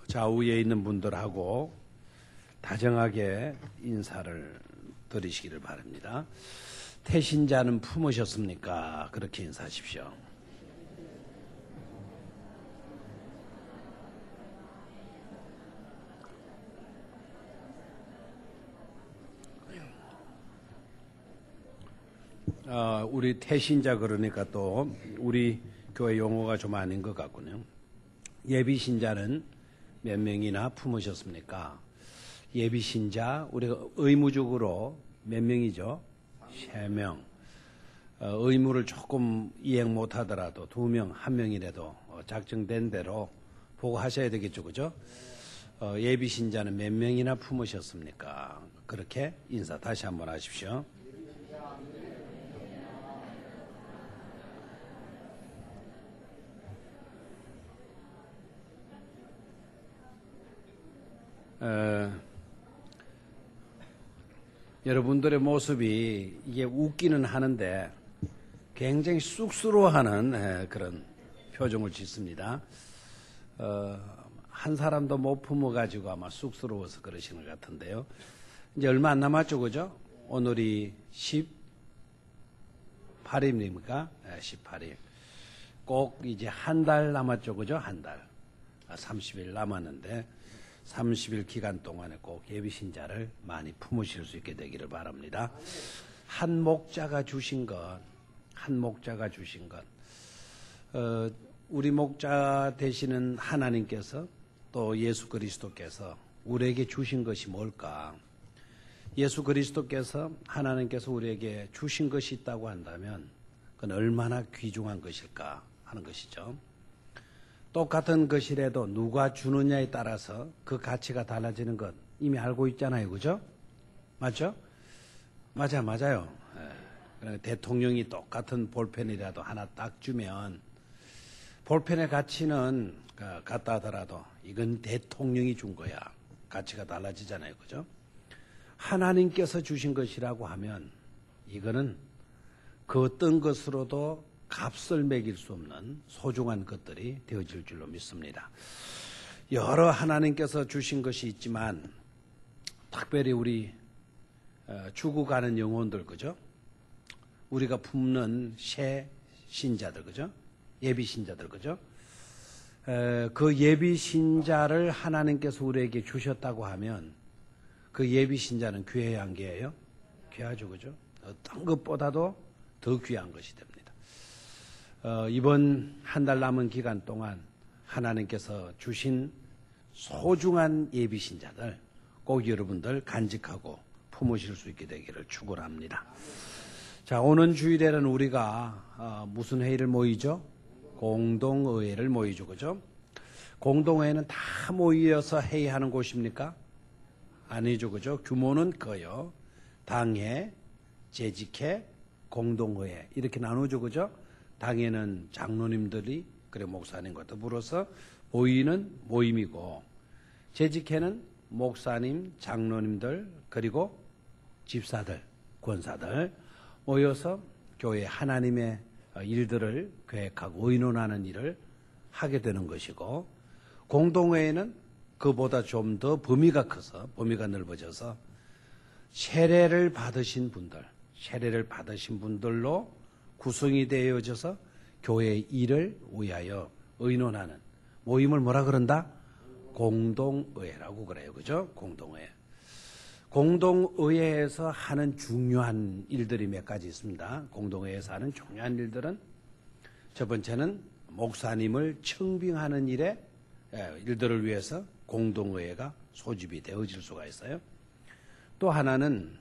좌우에 있는 분들하고 다정하게 인사를 드리시기를 바랍니다. 태신자는 품으셨습니까? 그렇게 인사하십시오. 우리 태신자 그러니까 또 우리 교회 용어가 좀 아닌 것 같군요. 예비신자는 몇 명이나 품으셨습니까? 예비신자 우리가 의무적으로 몇 명이죠? 3명. 의무를 조금 이행 못하더라도 2명, 1명이라도 작정된 대로 보고 하셔야 되겠죠, 그죠? 예비신자는 몇 명이나 품으셨습니까? 그렇게 인사 다시 한번 하십시오. 여러분들의 모습이 이게 웃기는 하는데 굉장히 쑥스러워하는 그런 표정을 짓습니다. 한 사람도 못 품어가지고 아마 쑥스러워서 그러시는 것 같은데요. 이제 얼마 안 남았죠, 그죠? 오늘이 18일입니까? 18일. 꼭 이제 한 달 남았죠, 그죠? 한 달. 30일 남았는데 30일 기간 동안에 꼭 예비신자를 많이 품으실 수 있게 되기를 바랍니다. 한 목자가 주신 것, 우리 목자 되시는 하나님께서 또 예수 그리스도께서 우리에게 주신 것이 뭘까? 예수 그리스도께서 하나님께서 우리에게 주신 것이 있다고 한다면 그건 얼마나 귀중한 것일까 하는 것이죠. 똑같은 것이라도 누가 주느냐에 따라서 그 가치가 달라지는 것 이미 알고 있잖아요. 그죠? 맞죠? 맞아요. 대통령이 똑같은 볼펜이라도 하나 딱 주면 볼펜의 가치는 같다 하더라도 이건 대통령이 준 거야. 가치가 달라지잖아요. 그죠? 하나님께서 주신 것이라고 하면 이거는 그 어떤 것으로도 값을 매길 수 없는 소중한 것들이 되어질 줄로 믿습니다. 여러 하나님께서 주신 것이 있지만 특별히 우리 죽어가는 영혼들, 그죠? 우리가 품는 새 신자들, 그죠? 예비 신자들, 그죠? 그 예비 신자를 하나님께서 우리에게 주셨다고 하면 그 예비 신자는 귀해야 안 귀해요? 귀하죠, 그죠? 어떤 것보다도 더 귀한 것이 됩니다. 이번 한 달 남은 기간 동안 하나님께서 주신 소중한 예비 신자들 꼭 여러분들 간직하고 품으실 수 있게 되기를 축원합니다. 자, 오는 주일에는 우리가 무슨 회의를 모이죠? 공동의회를 모이죠, 그죠? 공동회의는 다 모여서 회의하는 곳입니까? 아니죠, 그죠? 규모는 커요. 당회, 재직회, 공동의회 이렇게 나누죠, 그죠? 당회는 장로님들이 그리고 목사님과 더불어서 모이는 모임이고, 재직회는 목사님, 장로님들 그리고 집사들, 권사들 모여서 교회 하나님의 일들을 계획하고 의논하는 일을 하게 되는 것이고, 공동회에는 그보다 좀 더 범위가 범위가 넓어져서 세례를 받으신 분들로 구성이 되어져서 교회의 일을 위하여 의논하는 모임을 뭐라 그런다? 공동의회라고 그래요. 그죠? 공동의회. 공동의회에서 하는 중요한 일들이 몇 가지 있습니다. 공동의회에서 하는 중요한 일들은 첫 번째는 목사님을 청빙하는 일들을 위해서 공동의회가 소집이 되어질 수가 있어요. 또 하나는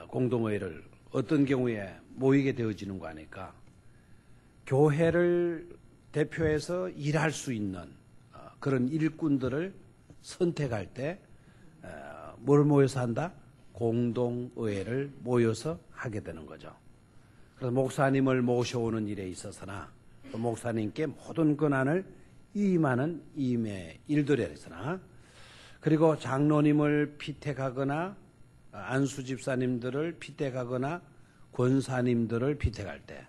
공동의회를 어떤 경우에 모이게 되어지는 거 아니까 교회를 대표해서 일할 수 있는 그런 일꾼들을 선택할 때 뭘 모여서 한다? 공동의회를 모여서 하게 되는 거죠. 그래서 목사님을 모셔오는 일에 있어서나 또 목사님께 모든 권한을 임하는 임의 일들에 있어나, 그리고 장로님을 피택하거나 안수 집사님들을 피택하거나 권사님들을 피택할 때,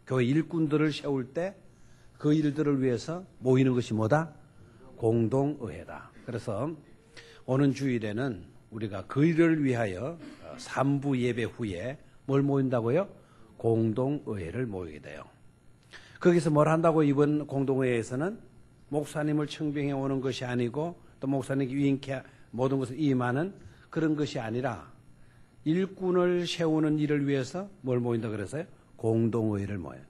교회 일꾼들을 세울 때 그 일들을 위해서 모이는 것이 뭐다? 공동의회다. 그래서 오는 주일에는 우리가 그 일을 위하여 3부 예배 후에 뭘 모인다고요? 공동의회를 모이게 돼요. 거기서 뭘 한다고 이번 공동회의에서는 목사님을 청빙해 오는 것이 아니고 또 목사님께 위임케 모든 것을 임하는 그런 것이 아니라 일꾼을 세우는 일을 위해서 뭘 모인다 그래서요? 공동의회를 모여요.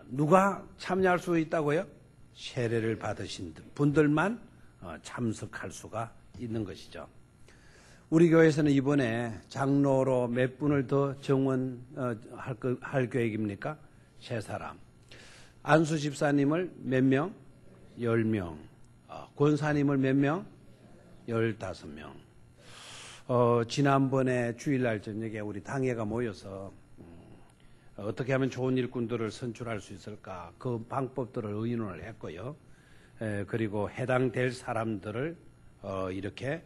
누가 참여할 수 있다고요? 세례를 받으신 분들만 참석할 수가 있는 것이죠. 우리 교회에서는 이번에 장로로 몇 분을 더 정원할 계획입니까? 3사람. 안수 집사님을 몇 명? 10명. 권사님을 몇 명? 15명. 지난번에 주일날 저녁에 우리 당회가 모여서 어떻게 하면 좋은 일꾼들을 선출할 수 있을까? 그 방법들을 의논을 했고요. 그리고 해당될 사람들을 이렇게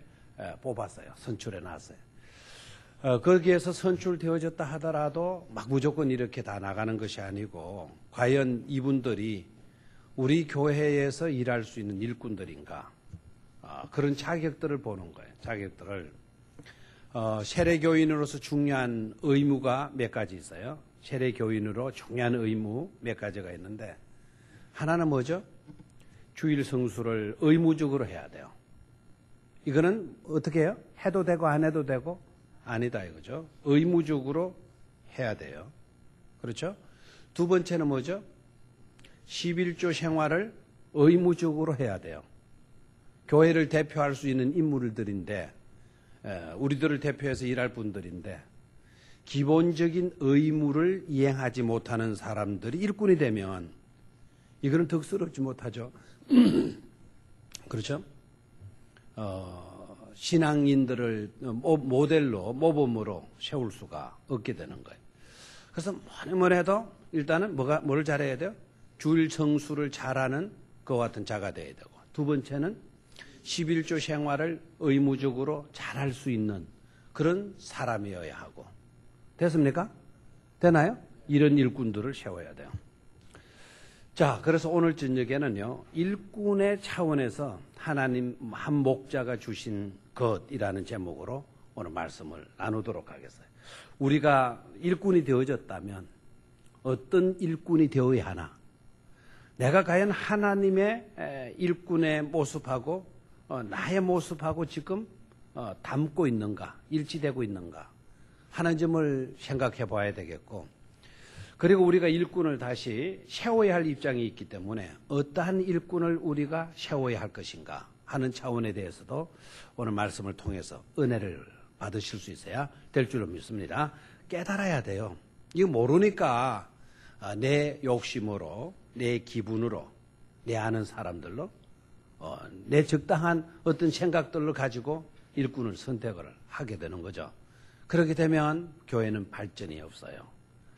뽑았어요. 선출해 놨어요. 거기에서 선출되어졌다 하더라도 막 무조건 이렇게 다 나가는 것이 아니고 과연 이분들이 우리 교회에서 일할 수 있는 일꾼들인가? 그런 자격들을 보는 거예요. 자격들을. 세례교인으로서 중요한 의무가 몇 가지 있어요. 세례교인으로 중요한 의무 몇 가지가 있는데 하나는 뭐죠? 주일 성수를 의무적으로 해야 돼요. 이거는 어떻게 해요? 해도 되고 안 해도 되고 아니다 이거죠. 의무적으로 해야 돼요. 그렇죠? 두 번째는 뭐죠? 11조 생활을 의무적으로 해야 돼요. 교회를 대표할 수 있는 인물들인데 우리들을 대표해서 일할 분들인데 기본적인 의무를 이행하지 못하는 사람들이 일꾼이 되면 이거는 덕스럽지 못하죠. 그렇죠? 신앙인들을 모델로 모범으로 세울 수가 없게 되는 거예요. 그래서 뭐니 해도 일단은 뭘 잘해야 돼요? 주일 성수를 잘하는 그와 같은 자가 되어야 되고, 두 번째는 11조 생활을 의무적으로 잘할 수 있는 그런 사람이어야 하고. 됐습니까? 되나요? 이런 일꾼들을 세워야 돼요. 자, 그래서 오늘 저녁에는요, 일꾼의 차원에서 하나님 한 목자가 주신 것이라는 제목으로 오늘 말씀을 나누도록 하겠어요. 우리가 일꾼이 되어졌다면 어떤 일꾼이 되어야 하나? 내가 과연 하나님의 일꾼의 모습하고 나의 모습하고 지금 닮고 있는가, 일치되고 있는가 하는 점을 생각해 봐야 되겠고, 그리고 우리가 일꾼을 다시 세워야 할 입장이 있기 때문에 어떠한 일꾼을 우리가 세워야 할 것인가 하는 차원에 대해서도 오늘 말씀을 통해서 은혜를 받으실 수 있어야 될 줄로 믿습니다. 깨달아야 돼요. 이거 모르니까 내 욕심으로, 내 기분으로, 내 아는 사람들로, 내 적당한 어떤 생각들을 가지고 일꾼을 선택을 하게 되는 거죠. 그렇게 되면 교회는 발전이 없어요.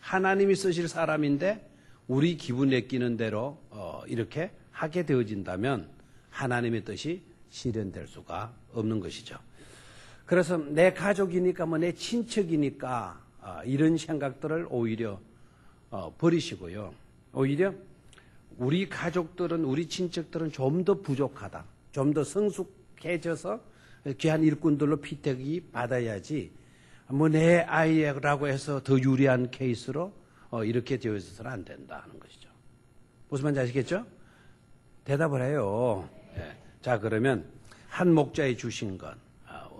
하나님이 쓰실 사람인데 우리 기분 내끼는 대로 이렇게 하게 되어진다면 하나님의 뜻이 실현될 수가 없는 것이죠. 그래서 내 가족이니까 내 친척이니까 이런 생각들을 오히려 버리시고요. 오히려 우리 가족들은, 우리 친척들은 좀 더 부족하다, 좀 더 성숙해져서 귀한 일꾼들로 피택이 받아야지 내 아이라고 해서 더 유리한 케이스로 이렇게 되어 있어서는 안 된다 하는 것이죠. 무슨 말인지 아시겠죠? 대답을 해요. 네. 자, 그러면 한 목자에 주신 것,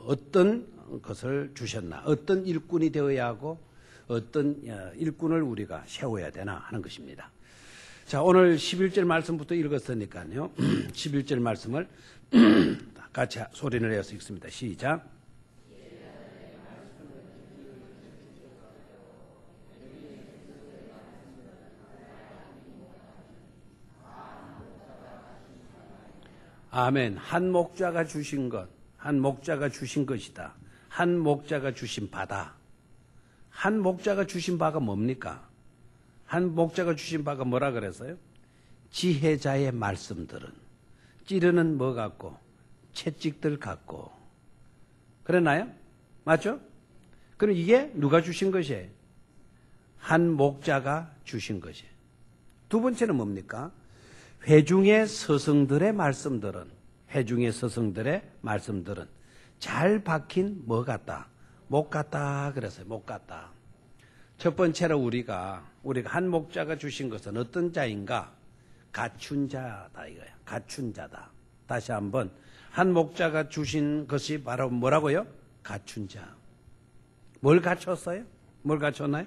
어떤 것을 주셨나, 어떤 일꾼이 되어야 하고 어떤 일꾼을 우리가 세워야 되나 하는 것입니다. 자, 오늘 11절 말씀부터 읽었으니까요. 11절 말씀을 같이 소리를 내어서 읽습니다. 시작. 아멘. 한 목자가 주신 것, 한 목자가 주신 것이다. 한 목자가 주신 바다. 한 목자가 주신 바가 뭡니까? 한 목자가 주신 바가 뭐라 그랬어요? 지혜자의 말씀들은 찌르는 뭐 같고 채찍들 같고 그랬나요? 맞죠? 그럼 이게 누가 주신 것이에요? 한 목자가 주신 것이에요. 두 번째는 뭡니까? 회중의 스승들의 말씀들은, 회중의 스승들의 말씀들은 잘 박힌 뭐 같다? 목 같다 그랬어요. 목 같다. 첫 번째로 우리가 한 목자가 주신 것은 어떤 자인가? 갖춘 자다 이거예요. 갖춘 자다. 다시 한번 한 목자가 주신 것이 바로 뭐라고요? 갖춘 자. 뭘 갖췄어요? 뭘 갖췄나요?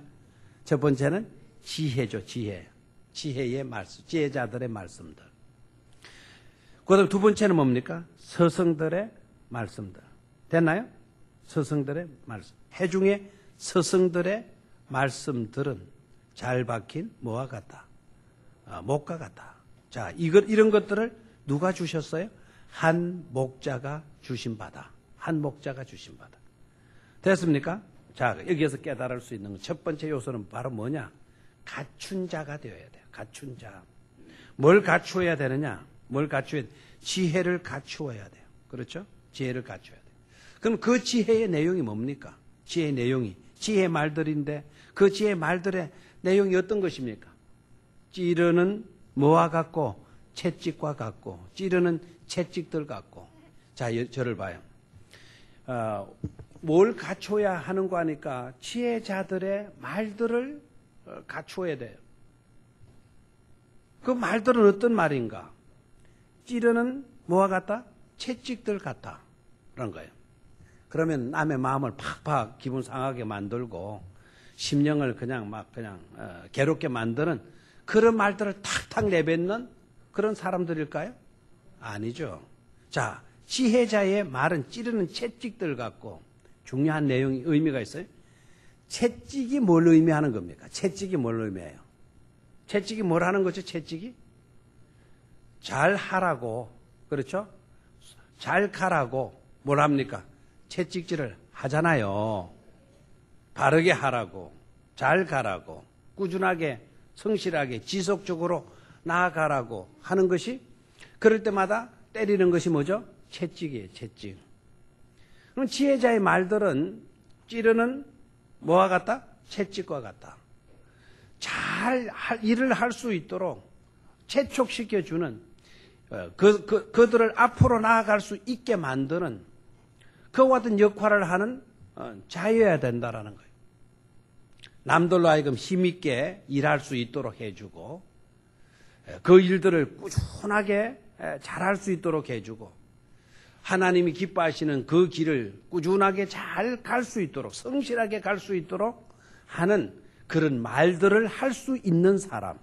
첫 번째는 지혜죠. 지혜. 지혜의 말씀. 지혜자들의 말씀들. 그다음 두 번째는 뭡니까? 스승들의 말씀들. 됐나요? 스승들의 말씀. 회중의 스승들의 말씀들은 잘 박힌 뭐와 같다? 목과 같다. 자, 이런 것들을 누가 주셨어요? 한 목자가 주신 바다. 한 목자가 주신 바다. 됐습니까? 자, 여기에서 깨달을 수 있는 첫 번째 요소는 바로 뭐냐? 갖춘 자가 되어야 돼요. 갖춘 자. 뭘 갖추어야 되느냐? 뭘 갖추어야 돼? 지혜를 갖추어야 돼요. 그렇죠? 지혜를 갖춰야 돼요. 그럼 그 지혜의 내용이 뭡니까? 지혜의 내용이. 지혜의 말들인데 그 지혜의 말들의 내용이 어떤 것입니까? 찌르는 뭐와 같고 채찍과 같고 찌르는 채찍들 같고. 자, 저를 봐요. 뭘 갖춰야 하는 거 하니까 지혜자들의 말들을 갖추어야 돼요. 그 말들은 어떤 말인가? 찌르는 뭐와 같다? 채찍들 같다. 그런 거예요. 그러면 남의 마음을 팍팍 기분 상하게 만들고 심령을 그냥 괴롭게 만드는 그런 말들을 탁탁 내뱉는 그런 사람들일까요? 아니죠. 자, 지혜자의 말은 찌르는 채찍들 같고 중요한 내용이 의미가 있어요. 채찍이 뭘 의미하는 겁니까? 채찍이 뭘 의미해요? 채찍이 뭘 하는 거죠? 채찍이? 잘 하라고, 그렇죠? 잘 가라고 뭘 합니까? 채찍질을 하잖아요. 바르게 하라고, 잘 가라고, 꾸준하게, 성실하게, 지속적으로 나아가라고 하는 것이 그럴 때마다 때리는 것이 뭐죠? 채찍이에요, 채찍. 그럼 지혜자의 말들은 찌르는 뭐와 같다? 채찍과 같다. 잘 일을 할 수 있도록 재촉시켜주는 그들을 앞으로 나아갈 수 있게 만드는 그와 같은 역할을 하는 자여야 된다라는 거예요. 남들로 하여금 힘있게 일할 수 있도록 해주고 그 일들을 꾸준하게 잘할 수 있도록 해주고 하나님이 기뻐하시는 그 길을 꾸준하게 잘 갈 수 있도록 성실하게 갈 수 있도록 하는 그런 말들을 할 수 있는 사람,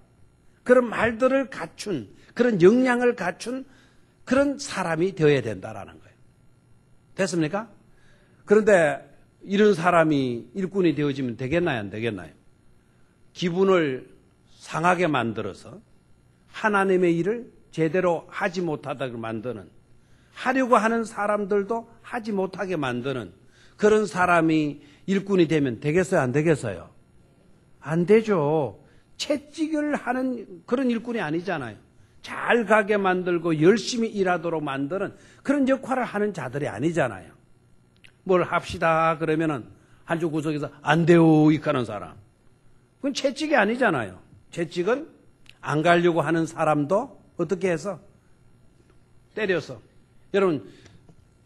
그런 말들을 갖춘, 그런 역량을 갖춘 그런 사람이 되어야 된다라는 거예요. 됐습니까? 그런데 이런 사람이 일꾼이 되어지면 되겠나요? 안 되겠나요? 기분을 상하게 만들어서 하나님의 일을 제대로 하지 못하게 만드는, 하려고 하는 사람들도 하지 못하게 만드는 그런 사람이 일꾼이 되면 되겠어요? 안 되겠어요? 안 되죠. 채찍을 하는 그런 일꾼이 아니잖아요. 잘 가게 만들고 열심히 일하도록 만드는 그런 역할을 하는 자들이 아니잖아요. 뭘 합시다 그러면은 한쪽 구석에서 안 돼요 이카는 사람. 그건 채찍이 아니잖아요. 채찍은 안 가려고 하는 사람도 어떻게 해서 때려서. 여러분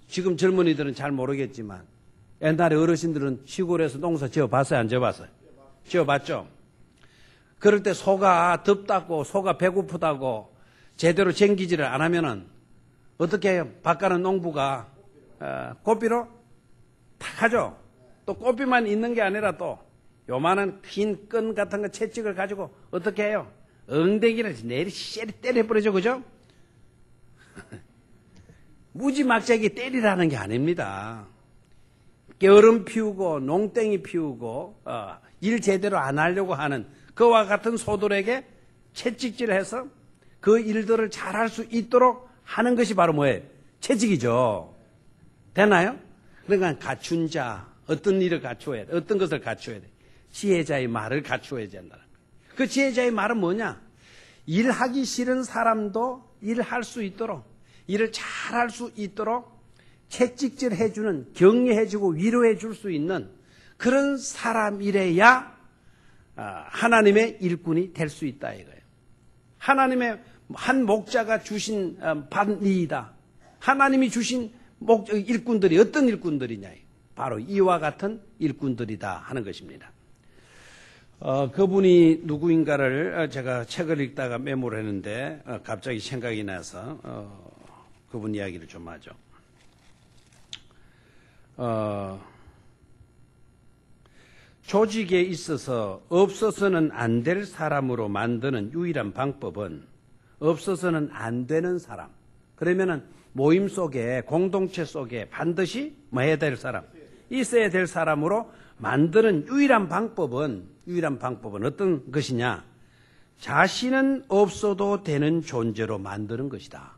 지금 젊은이들은 잘 모르겠지만 옛날에 어르신들은 시골에서 농사 지어봤어요? 안 지어봤어요? 지어봤죠? 그럴 때 소가 덥다고 소가 배고프다고 제대로 쟁기질을 안 하면은 어떻게 해요? 바깥은 농부가 고삐로 탁 하죠. 또 고삐만 있는 게 아니라 또 요만한 긴 끈 같은 거 채찍을 가지고 어떻게 해요? 엉덩이를 내리 때려버리죠. 그죠? 무지막지하게 때리라는 게 아닙니다. 게으름 피우고 농땡이 피우고 일 제대로 안 하려고 하는 그와 같은 소들에게 채찍질해서 그 일들을 잘할 수 있도록 하는 것이 바로 뭐예요? 채찍이죠. 되나요? 그러니까 갖춘 자, 어떤 일을 갖추어야 돼? 어떤 것을 갖추어야 돼? 지혜자의 말을 갖추어야 된다는 거예요. 그 지혜자의 말은 뭐냐? 일하기 싫은 사람도 일할 수 있도록, 일을 잘할 수 있도록 채찍질 해주는, 격려해주고 위로해줄 수 있는 그런 사람이래야 하나님의 일꾼이 될 수 있다 이거예요. 하나님의 한 목자가 주신 반이다. 하나님이 주신 일꾼들이 어떤 일꾼들이냐? 바로 이와 같은 일꾼들이다 하는 것입니다. 그분이 누구인가를 제가 책을 읽다가 메모를 했는데 갑자기 생각이 나서 그분 이야기를 좀 하죠. 조직에 있어서 없어서는 안 될 사람으로 만드는 유일한 방법은 없어서는 안 되는 사람. 그러면은 모임 속에 공동체 속에 반드시 뭐 해야 될 사람, 있어야 될 사람으로 만드는 유일한 방법은 어떤 것이냐? 자신은 없어도 되는 존재로 만드는 것이다.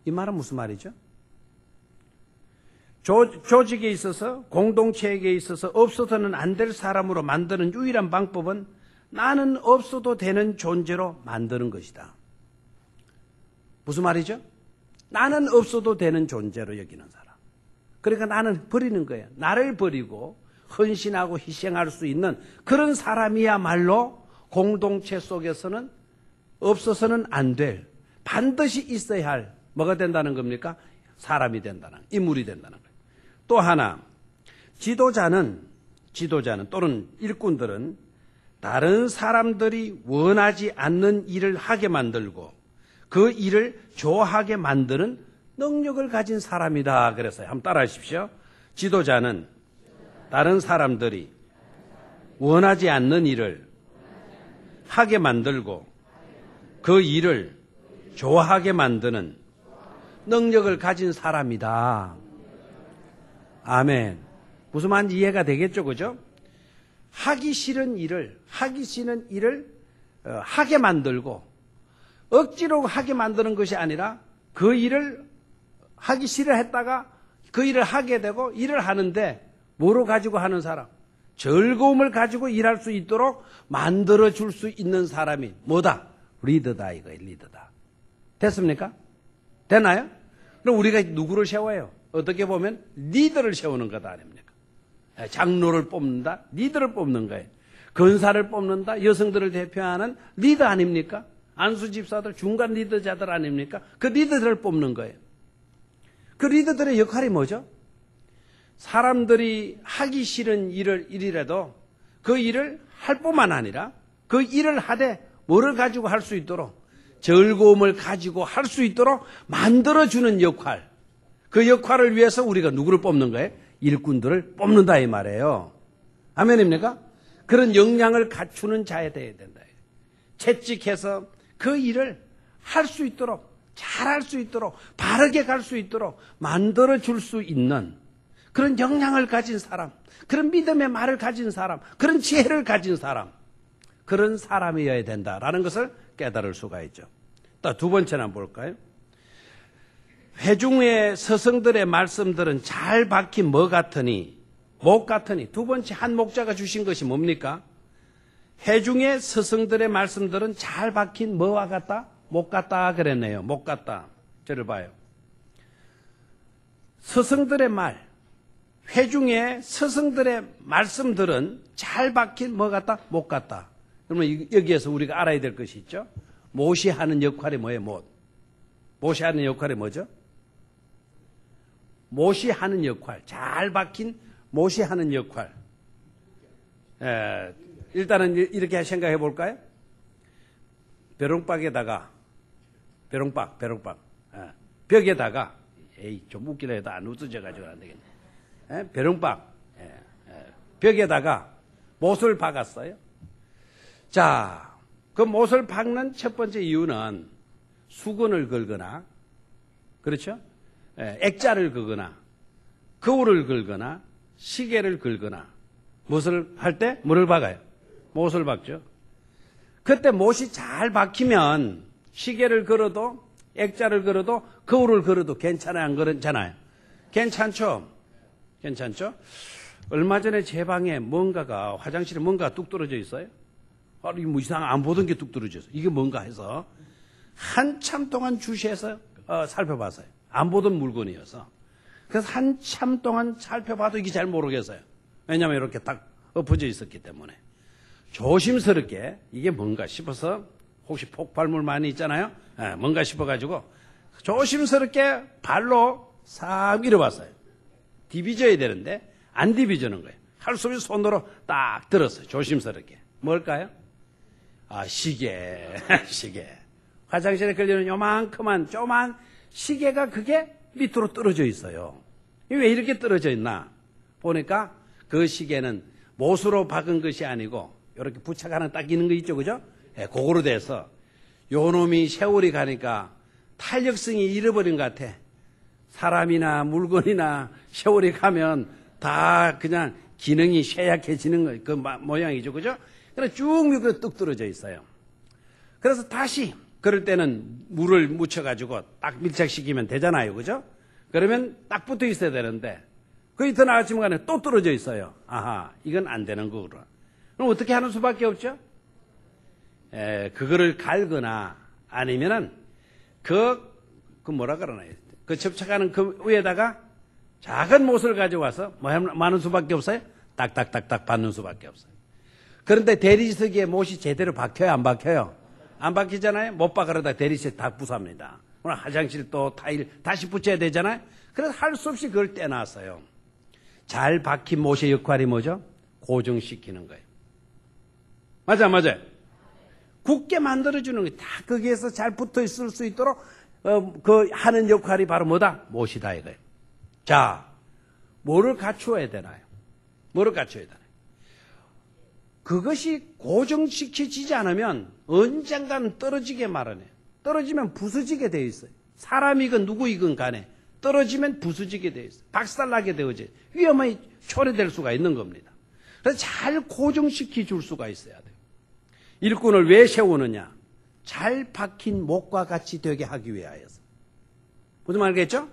이 말은 무슨 말이죠? 조직에 있어서 공동체에게 있어서 없어서는 안 될 사람으로 만드는 유일한 방법은 나는 없어도 되는 존재로 만드는 것이다. 무슨 말이죠? 나는 없어도 되는 존재로 여기는 사람. 그러니까 나는 버리는 거예요. 나를 버리고 헌신하고 희생할 수 있는 그런 사람이야말로 공동체 속에서는 없어서는 안 될, 반드시 있어야 할 뭐가 된다는 겁니까? 사람이 된다는, 인물이 된다는 거예요. 또 하나, 지도자는 또는 일꾼들은 다른 사람들이 원하지 않는 일을 하게 만들고 그 일을 좋아하게 만드는 능력을 가진 사람이다 그랬어요. 한번 따라 하십시오. 지도자는 다른 사람들이 원하지 않는 일을 하게 만들고 그 일을 좋아하게 만드는 능력을 가진 사람이다. 아멘. 무슨 말인지 이해가 되겠죠, 그죠? 하기 싫은 일을 하게 만들고 억지로 하게 만드는 것이 아니라 그 일을 하기 싫어했다가 그 일을 하게 되고 일을 하는데 뭐로 가지고 하는 사람? 즐거움을 가지고 일할 수 있도록 만들어줄 수 있는 사람이 뭐다? 리더다 이거예요. 리더다. 됐습니까? 되나요? 그럼 우리가 누구를 세워요? 어떻게 보면 리더를 세우는 거다 아닙니까? 장로를 뽑는다? 리더를 뽑는 거예요. 근사를 뽑는다? 여성들을 대표하는 리더 아닙니까? 안수 집사들, 중간 리더자들 아닙니까? 그 리더들을 뽑는 거예요. 그 리더들의 역할이 뭐죠? 사람들이 하기 싫은 일이라도 그 일을 할 뿐만 아니라 그 일을 하되 뭐를 가지고 할 수 있도록 즐거움을 가지고 할 수 있도록 만들어주는 역할. 그 역할을 위해서 우리가 누구를 뽑는 거예요? 일꾼들을 뽑는다 이 말이에요. 아멘입니까? 그런 역량을 갖추는 자에 되어야 된다. 채찍해서 그 일을 할 수 있도록, 잘할 수 있도록, 바르게 갈 수 있도록 만들어줄 수 있는 그런 역량을 가진 사람, 그런 믿음의 말을 가진 사람, 그런 지혜를 가진 사람, 그런 사람이어야 된다라는 것을 깨달을 수가 있죠. 또 두 번째는 볼까요? 회중의 스승들의 말씀들은 잘 박힌 뭐 같으니, 목 같으니. 두 번째 한 목자가 주신 것이 뭡니까? 회중의 스승들의 말씀들은 잘 박힌 뭐와 같다? 목 같다 그랬네요. 목 같다. 저를 봐요. 스승들의 말, 회중의 스승들의 말씀들은 잘 박힌 뭐 같다? 못 같다. 그러면 여기에서 우리가 알아야 될 것이 있죠. 못이 하는 역할이 뭐예요? 못이 하는 역할이 뭐죠? 못이 하는 역할, 잘 박힌 못이 하는 역할. 일단은 이렇게 생각해 볼까요? 벼룩박에다가 벽에다가 좀 웃기려 해도 안 웃어져가지고 안 되겠네. 벼룩박 벽에다가 못을 박았어요. 자, 그 못을 박는 첫 번째 이유는 수건을 걸거나, 그렇죠? 액자를 걷거나, 거울을 걸거나, 시계를 걸거나, 못을 할 때 뭐를 박아요? 못을 박죠. 그때 못이 잘 박히면 시계를 걸어도, 액자를 걸어도, 거울을 걸어도 괜찮아요? 안 그렇잖아요? 괜찮죠? 얼마 전에 제 방에 화장실에 뭔가가 뚝 떨어져 있어요. 이게 뭐 이상 안 보던 게 뚝 떨어졌어요. 이게 뭔가 해서 한참 동안 주시해서 살펴봤어요. 안 보던 물건이어서. 그래서 한참 동안 살펴봐도 이게 잘 모르겠어요. 왜냐하면 이렇게 딱 엎어져 있었기 때문에. 조심스럽게 이게 뭔가 싶어서, 혹시 폭발물 많이 있잖아요. 뭔가 싶어가지고 조심스럽게 발로 싹 밀어봤어요. 디비져야 되는데 안 디비져는 거예요. 할 수 없이 손으로 딱 들었어요. 조심스럽게. 뭘까요? 시계. 시계. 화장실에 걸리는 요만큼한 조그만 시계가 그게 밑으로 떨어져 있어요. 왜 이렇게 떨어져 있나? 보니까 그 시계는 못으로 박은 것이 아니고 이렇게 부착 하나 딱 있는 거 있죠, 그죠? 예, 그거로 돼서 요 놈이 세월이 가니까 탄력성이 잃어버린 것 같아. 사람이나 물건이나 세월이 가면 다 그냥 기능이 쇠약해지는 거, 그 모양이죠, 그죠? 그래서 쭉 밑으로 뚝 떨어져 있어요. 그래서 다시 그럴 때는 물을 묻혀가지고 딱 밀착시키면 되잖아요, 그죠? 그러면 딱 붙어 있어야 되는데 그 이튿날 아침간에 또 떨어져 있어요. 아하, 이건 안 되는 거구나. 그럼 어떻게 하는 수밖에 없죠? 그거를 갈거나 아니면은 그 뭐라 그러나요? 그 접착하는 그 위에다가 작은 못을 가져와서 뭐 하는 수밖에 없어요? 딱딱딱딱 받는 수밖에 없어요. 그런데 대리석에 못이 제대로 박혀요, 안 박혀요? 안 박히잖아요? 못 박으려다 대리석에 다 부쉈니다. 오늘 화장실 또 타일 다시 붙여야 되잖아요? 그래서 할 수 없이 그걸 떼놨어요. 잘 박힌 못의 역할이 뭐죠? 고정시키는 거예요. 맞아요. 굳게 만들어주는 거예요. 다 거기에서 잘 붙어 있을 수 있도록 그 하는 역할이 바로 뭐다? 못이다 이거예요. 자, 뭐를 갖추어야 되나요? 뭐를 갖춰야 되나요? 그것이 고정시켜지지 않으면 언젠가는 떨어지게 마련해요. 떨어지면 부서지게 되어 있어요. 사람이건 누구이건 간에 떨어지면 부서지게 되어 있어요. 박살나게 되어져요. 위험하게 초래될 수가 있는 겁니다. 그래서 잘 고정시켜 줄 수가 있어야 돼요. 일꾼을 왜 세우느냐? 잘 박힌 못과 같이 되게 하기 위하여서. 무슨 말이겠죠?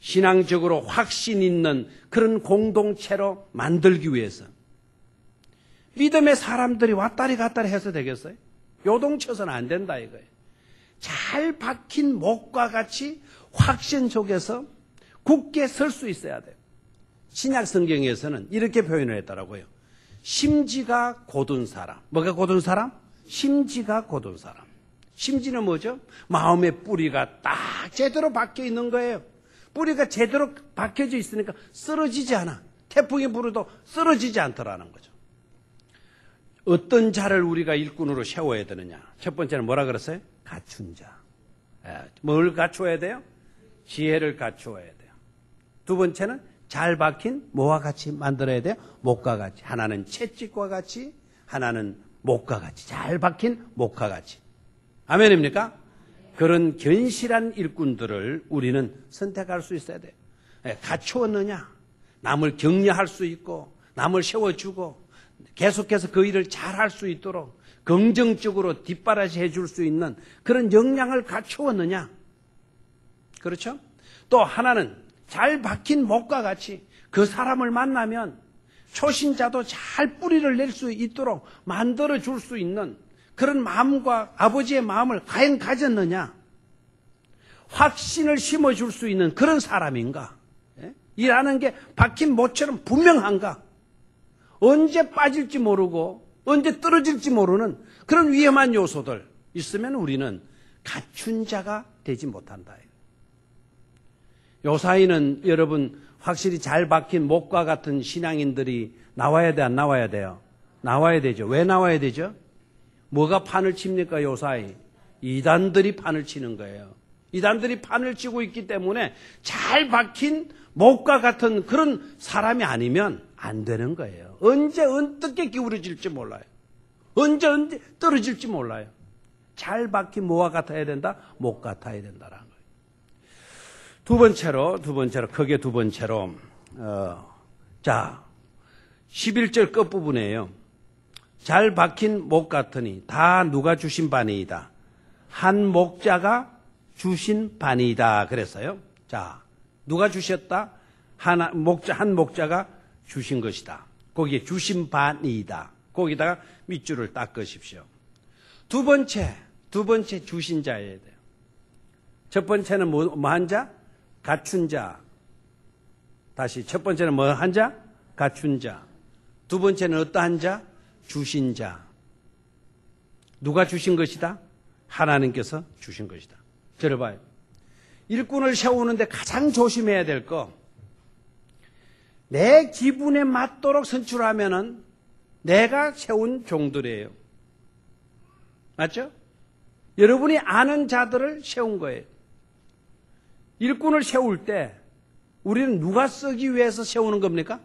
신앙적으로 확신 있는 그런 공동체로 만들기 위해서. 믿음의 사람들이 왔다리 갔다리 해서 되겠어요? 요동쳐서는 안 된다 이거예요. 잘 박힌 못과 같이 확신 속에서 굳게 설 수 있어야 돼요. 신약 성경에서는 이렇게 표현을 했더라고요. 심지가 곧은 사람. 뭐가 곧은 사람? 심지가 곧은 사람. 심지는 뭐죠? 마음의 뿌리가 딱 제대로 박혀 있는 거예요. 뿌리가 제대로 박혀져 있으니까 쓰러지지 않아. 태풍이 불어도 쓰러지지 않더라는 거죠. 어떤 자를 우리가 일꾼으로 세워야 되느냐? 첫 번째는 뭐라 그랬어요? 갖춘 자. 뭘 갖추어야 돼요? 지혜를 갖추어야 돼요. 두 번째는 잘 박힌 뭐와 같이 만들어야 돼요? 못과 같이. 하나는 채찍과 같이, 하나는 못과 같이. 잘 박힌 못과 같이. 아멘입니까? 그런 견실한 일꾼들을 우리는 선택할 수 있어야 돼요. 갖추었느냐? 남을 격려할 수 있고, 남을 세워주고, 계속해서 그 일을 잘할 수 있도록 긍정적으로 뒷바라지 해줄 수 있는 그런 역량을 갖추었느냐? 그렇죠? 또 하나는 잘 박힌 못과 같이 그 사람을 만나면 초신자도 잘 뿌리를 낼 수 있도록 만들어 줄 수 있는 그런 마음과 아버지의 마음을 과연 가졌느냐? 확신을 심어줄 수 있는 그런 사람인가? 일하는 게 박힌 못처럼 분명한가? 언제 빠질지 모르고 언제 떨어질지 모르는 그런 위험한 요소들 있으면 우리는 갖춘 자가 되지 못한다. 요사이는 여러분 확실히 잘 박힌 못과 같은 신앙인들이 나와야 돼, 안 나와야 돼요? 나와야 되죠. 왜 나와야 되죠? 뭐가 판을 칩니까, 요사이? 이단들이 판을 치는 거예요. 이단들이 판을 치고 있기 때문에 잘 박힌 못과 같은 그런 사람이 아니면 안 되는 거예요. 언제 어떻게 기울어질지 몰라요. 언제 떨어질지 몰라요. 잘 박힌 뭐와 같아야 된다? 못 같아야 된다라는 거예요. 두 번째로 크게 두 번째로 자 11절 끝부분이에요. 잘 박힌 못 같으니 다 누가 주신 바니이다. 한 목자가 주신 바니이다 그랬어요. 자, 누가 주셨다? 한 목자가 주신 것이다. 거기에 주신 바니이다. 거기다가 밑줄을 닦으십시오. 두 번째 주신 자여야 돼요. 첫 번째는 뭐 한 자? 갖춘 자. 다시 첫 번째는 뭐 한 자? 갖춘 자. 두 번째는 어떠한 자? 주신 자. 누가 주신 것이다? 하나님께서 주신 것이다. 저를 봐요. 일꾼을 세우는데 가장 조심해야 될 거, 내 기분에 맞도록 선출하면은 내가 세운 종들이에요. 맞죠? 여러분이 아는 자들을 세운 거예요. 일꾼을 세울 때 우리는 누가 쓰기 위해서 세우는 겁니까?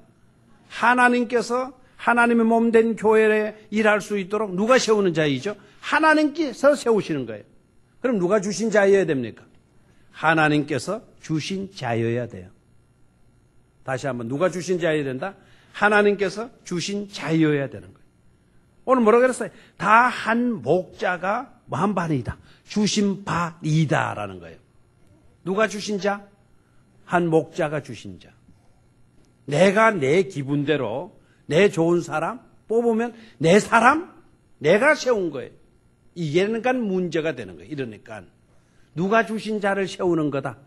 하나님께서 하나님의 몸된 교회에 일할 수 있도록 누가 세우는 자이죠? 하나님께서 세우시는 거예요. 그럼 누가 주신 자여야 됩니까? 하나님께서 주신 자여야 돼요. 다시 한번, 누가 주신 자여야 된다? 하나님께서 주신 자여야 되는 거예요. 오늘 뭐라고 그랬어요? 다 한 목자가 한 바니이다. 주신 바이다라는 거예요. 누가 주신 자? 한 목자가 주신 자. 내가 내 기분대로 내 좋은 사람 뽑으면 내 사람 내가 세운 거예요. 이게 그러니까 문제가 되는 거예요. 이러니까 누가 주신 자를 세우는 거다.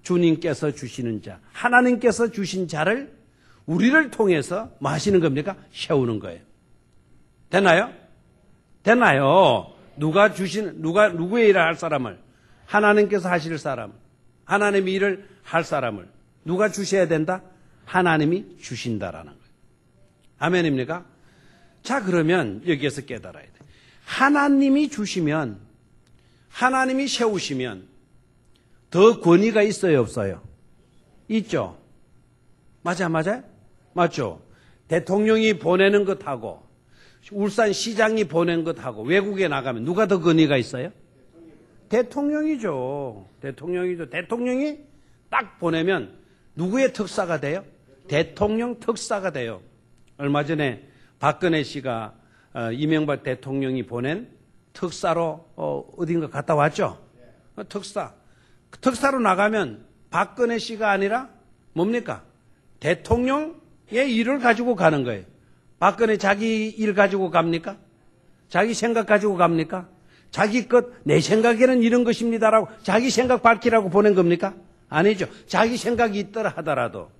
주님께서 주시는 자, 하나님께서 주신 자를 우리를 통해서 뭐 하시는 겁니까? 세우는 거예요. 됐나요? 됐나요? 누구의 일을 할 사람을, 하나님께서 하실 사람, 하나님의 일을 할 사람을 누가 주셔야 된다? 하나님이 주신다라는 거예요. 아멘입니까? 자, 그러면 여기에서 깨달아야 돼. 하나님이 주시면, 하나님이 세우시면 더 권위가 있어요, 없어요? 있죠. 맞아요? 맞죠? 대통령이 보내는 것하고 울산 시장이 보낸 것하고 외국에 나가면 누가 더 권위가 있어요? 대통령이죠. 대통령이 딱 보내면 누구의 특사가 돼요? 대통령 특사가 돼요. 얼마 전에 박근혜 씨가 이명박 대통령이 보낸 특사로 어딘가 갔다 왔죠? 특사로 나가면 박근혜 씨가 아니라 뭡니까? 대통령의 일을 가지고 가는 거예요. 박근혜 자기 일 가지고 갑니까? 자기 생각 가지고 갑니까? 자기 것, 내 생각에는 이런 것입니다라고 자기 생각 밝히라고 보낸 겁니까? 아니죠. 자기 생각이 있더라 하더라도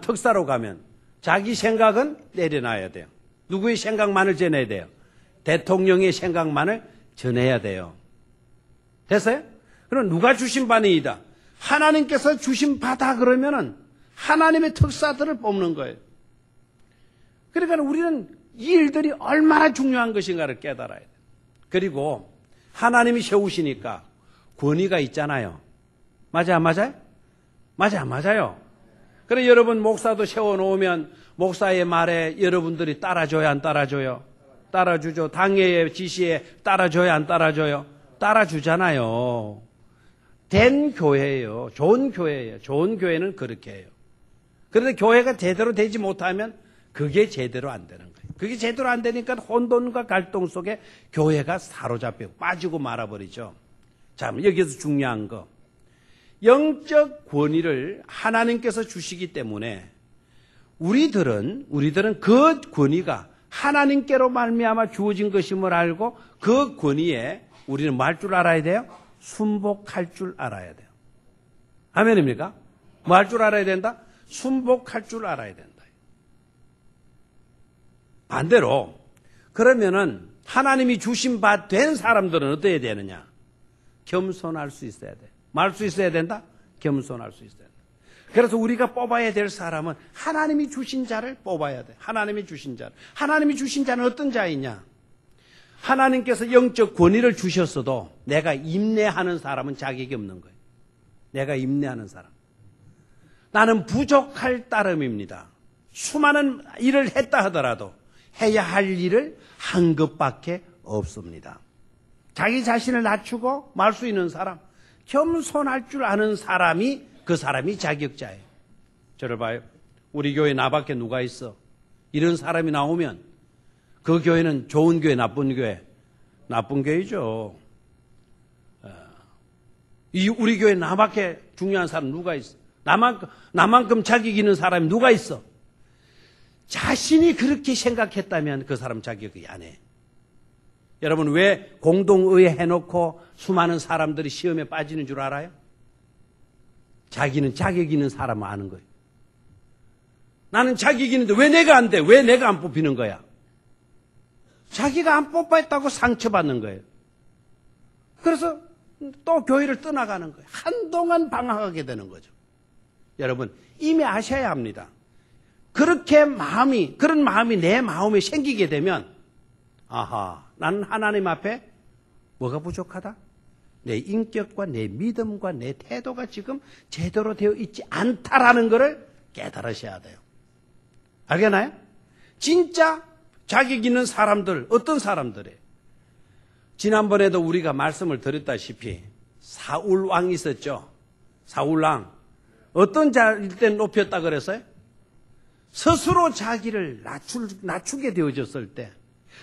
특사로 가면 자기 생각은 내려놔야 돼요. 누구의 생각만을 전해야 돼요? 대통령의 생각만을 전해야 돼요. 됐어요? 그럼 누가 주신 바니이다. 하나님께서 주신 바다 그러면은 하나님의 특사들을 뽑는 거예요. 그러니까 우리는 이 일들이 얼마나 중요한 것인가를 깨달아야 돼요. 그리고 하나님이 세우시니까 권위가 있잖아요. 맞아요? 맞아요. 그래 여러분 목사도 세워놓으면 목사의 말에 여러분들이 따라줘요, 안 따라줘요? 따라주죠. 당회의 지시에 따라줘요, 안 따라줘요? 따라주잖아요. 된 교회예요. 좋은 교회예요. 좋은 교회는 그렇게 해요. 그런데 교회가 제대로 되지 못하면 그게 제대로 안 되는 거예요. 그게 제대로 안 되니까 혼돈과 갈등 속에 교회가 사로잡히고 빠지고 말아버리죠. 자, 여기서 중요한 거. 영적 권위를 하나님께서 주시기 때문에 우리들은 그 권위가 하나님께로 말미암아 주어진 것임을 알고 그 권위에 우리는 뭐 할 줄 알아야 돼요? 순복할 줄 알아야 돼요. 아멘입니까? 뭐 할 줄 알아야 된다? 순복할 줄 알아야 된다. 반대로 그러면은 하나님이 주신 바 된 사람들은 어떻게 해야 되느냐? 겸손할 수 있어야 돼. 말 수 있어야 된다? 겸손할 수 있어야 된다. 그래서 우리가 뽑아야 될 사람은 하나님이 주신 자를 뽑아야 돼. 하나님이 주신 자를. 하나님이 주신 자는 어떤 자이냐? 하나님께서 영적 권위를 주셨어도 내가 인내하는 사람은 자격이 없는 거예요. 내가 인내하는 사람. 나는 부족할 따름입니다. 수많은 일을 했다 하더라도 해야 할 일을 한 것밖에 없습니다. 자기 자신을 낮추고 말 수 있는 사람, 겸손할 줄 아는 사람이 그 사람이 자격자예요. 저를 봐요. 우리 교회 나밖에 누가 있어? 이런 사람이 나오면 그 교회는 좋은 교회, 나쁜 교회? 나쁜 교회죠. 우리 교회 나밖에 중요한 사람 누가 있어? 나만큼 자격 있는 사람이 누가 있어? 자신이 그렇게 생각했다면 그 사람 자격이 안 해. 여러분 왜 공동의회 해놓고 수많은 사람들이 시험에 빠지는 줄 알아요? 자기는 자격 있는 사람은 아는 거예요. 나는 자격이 있는데 왜 내가 안 돼? 왜 내가 안 뽑히는 거야? 자기가 안 뽑혔다고 상처받는 거예요. 그래서 또 교회를 떠나가는 거예요. 한동안 방황하게 되는 거죠. 여러분, 이미 아셔야 합니다. 그런 마음이 내 마음에 생기게 되면, 아하, 나는 하나님 앞에 뭐가 부족하다? 내 인격과 내 믿음과 내 태도가 지금 제대로 되어 있지 않다라는 것을 깨달으셔야 돼요. 알겠나요? 진짜 자격 있는 사람들, 어떤 사람들이에요? 지난번에도 우리가 말씀을 드렸다시피 사울 왕이 있었죠. 사울 왕. 어떤 자일 때 높였다 그랬어요? 스스로 자기를 낮추게 되어졌을 때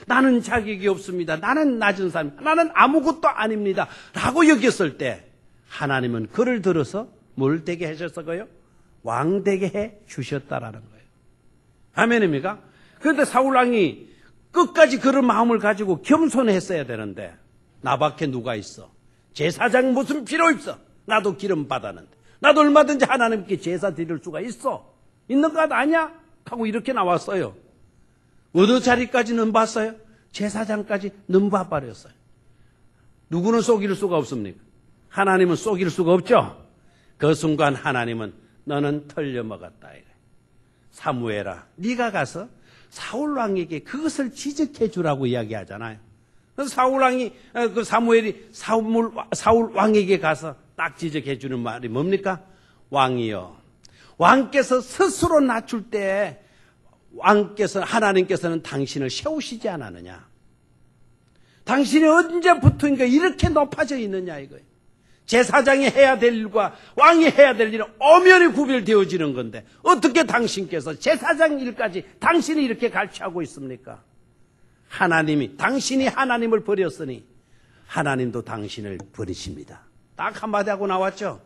나는 자격이 없습니다. 나는 낮은 사람, 나는 아무것도 아닙니다. 라고 여겼을 때 하나님은 그를 들어서 뭘 되게 하셨어요? 왕 되게 해 주셨다라는 거예요. 아멘입니까? 그런데 사울왕이 끝까지 그런 마음을 가지고 겸손했어야 되는데 나밖에 누가 있어? 제사장 무슨 필요 없어? 나도 기름 받았는데 나도 얼마든지 하나님께 제사 드릴 수가 있어. 있는 것 아니야? 하고 이렇게 나왔어요. 어느 자리까지 넘봤어요? 제사장까지 넘봐버렸어요. 누구는 속일 수가 없습니까? 하나님은 속일 수가 없죠. 그 순간 하나님은 너는 틀려먹었다. 사무엘아, 네가 가서 사울왕에게 그것을 지적해 주라고 이야기하잖아요. 그래서 사울왕이 사무엘이 사울왕에게 가서 딱 지적해 주는 말이 뭡니까? 왕이여, 왕께서 스스로 낮출 때 하나님께서는 당신을 세우시지 않았느냐? 당신이 언제부터인가 이렇게 높아져 있느냐 이거예요. 제사장이 해야 될 일과 왕이 해야 될 일은 엄연히 구별되어지는 건데 어떻게 당신께서 제사장 일까지 당신이 이렇게 갈취하고 있습니까? 당신이 하나님을 버렸으니 하나님도 당신을 버리십니다. 딱 한마디 하고 나왔죠.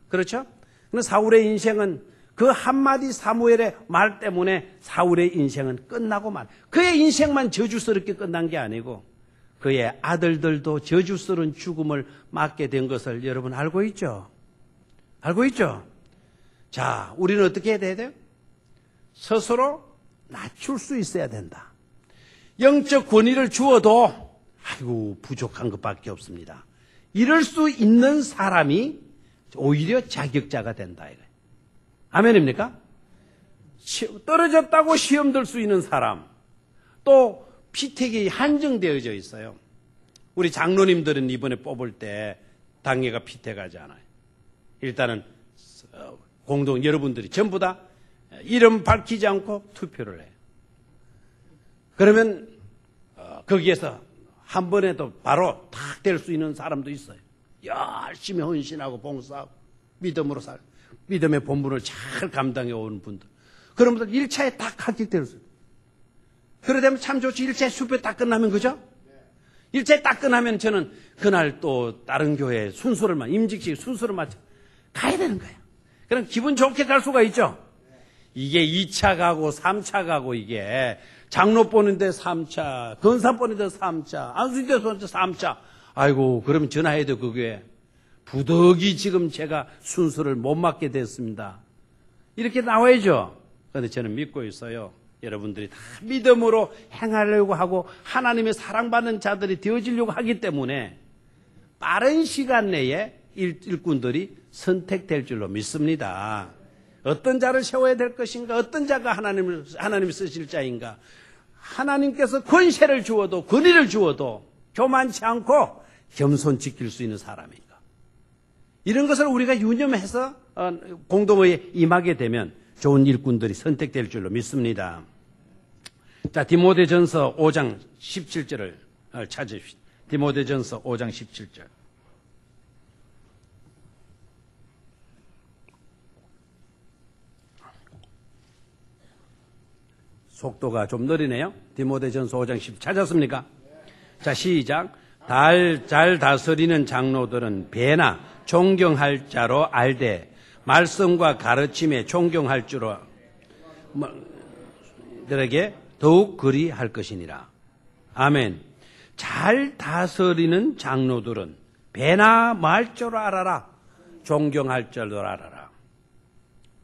그렇죠? 근데 사울의 인생은 그 한마디 사무엘의 말 때문에 사울의 인생은 끝나고 그의 인생만 저주스럽게 끝난 게 아니고 그의 아들들도 저주스러운 죽음을 맞게 된 것을 여러분 알고 있죠? 알고 있죠? 자, 우리는 어떻게 해야 돼요? 스스로 낮출 수 있어야 된다. 영적 권위를 주어도 아이고 부족한 것밖에 없습니다. 이럴 수 있는 사람이 오히려 자격자가 된다. 아멘입니까? 떨어졌다고 시험 들 수 있는 사람, 또 피택이 한정되어져 있어요. 우리 장로님들은 이번에 뽑을 때 당회가 피택하지 않아요. 일단은 여러분들이 전부 다 이름 밝히지 않고 투표를 해요. 그러면 거기에서 한 번에도 바로 탁 될 수 있는 사람도 있어요. 열심히 헌신하고 봉사하고 믿음으로 살고 믿음의 본분을 잘 감당해 오는 분들. 그런 분들 1차에 딱 합격될 수 있어요. 그러다면 참 좋지. 1차에 수표 딱 끝나면, 그죠? 1차에 딱 끝나면 저는 그날 또 다른 교회에 임직식 순서를 맞춰 가야 되는 거예요. 그럼 기분 좋게 갈 수가 있죠? 이게 2차 가고 3차 가고 이게 장로 보는데 3차, 건사 보는데 3차, 안수인대 보는데 3차. 아이고, 그러면 전화해야 돼, 그 교회. 부득이 지금 제가 순서를 못 맡게 됐습니다. 이렇게 나와야죠. 그런데 저는 믿고 있어요. 여러분들이 다 믿음으로 행하려고 하고 하나님의 사랑받는 자들이 되어지려고 하기 때문에 빠른 시간 내에 일꾼들이 선택될 줄로 믿습니다. 어떤 자를 세워야 될 것인가? 어떤 자가 하나님을 쓰실 자인가? 하나님께서 권세를 주어도 권위를 주어도 교만치 않고 겸손 지킬 수 있는 사람인가? 이런 것을 우리가 유념해서 공동회에 임하게 되면 좋은 일꾼들이 선택될 줄로 믿습니다. 자, 디모데전서 5장 17절을 찾으십시오. 디모데전서 5장 17절. 속도가 좀 느리네요. 디모데전서 5장 10절 찾았습니까? 자, 시작. 잘 다스리는 장로들은 배나 존경할 자로 알되 말씀과 가르침에 존경할 줄로 들에게 더욱 그리할 것이니라. 아멘. 잘 다스리는 장로들은 배나 말 줄 알아라. 존경할 줄도 알아라.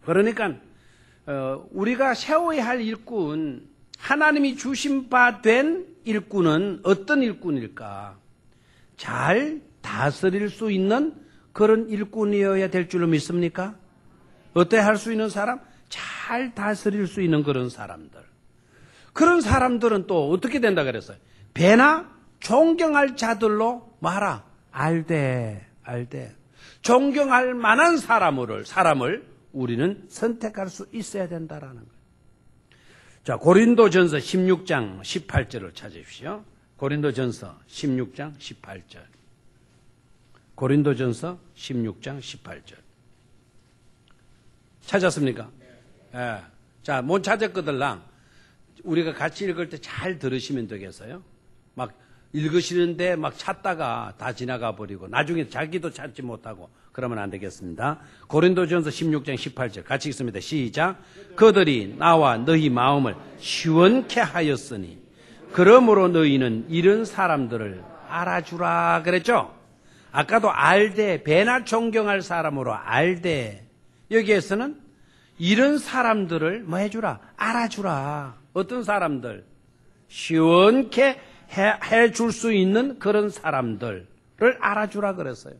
그러니까 우리가 세워야 할 일꾼, 하나님이 주신 바 된 일꾼은 어떤 일꾼일까? 잘 다스릴 수 있는 그런 일꾼이어야 될 줄로 믿습니까? 어때 할 수 있는 사람? 잘 다스릴 수 있는 그런 사람들. 그런 사람들은 또 어떻게 된다 그랬어요? 배나 존경할 자들로 말아. 알되. 존경할 만한 사람을 우리는 선택할 수 있어야 된다라는 거예요. 자, 고린도전서 16장 18절을 찾으십시오. 고린도전서 16장 18절. 고린도전서 16장 18절. 찾았습니까? 예. 자, 못 찾았거들랑 우리가 같이 읽을 때 잘 들으시면 되겠어요. 막 읽으시는데 막 찾다가 다 지나가 버리고 나중에 자기도 찾지 못하고 그러면 안 되겠습니다. 고린도전서 16장 18절 같이 읽습니다. 시작. 그들이 나와 너희 마음을 시원케 하였으니 그러므로 너희는 이런 사람들을 알아주라 그랬죠. 아까도 알되 배나 존경할 사람으로 알되 여기에서는 이런 사람들을 뭐 해주라? 알아주라. 어떤 사람들? 시원케 해줄 수 있는 그런 사람들을 알아주라 그랬어요.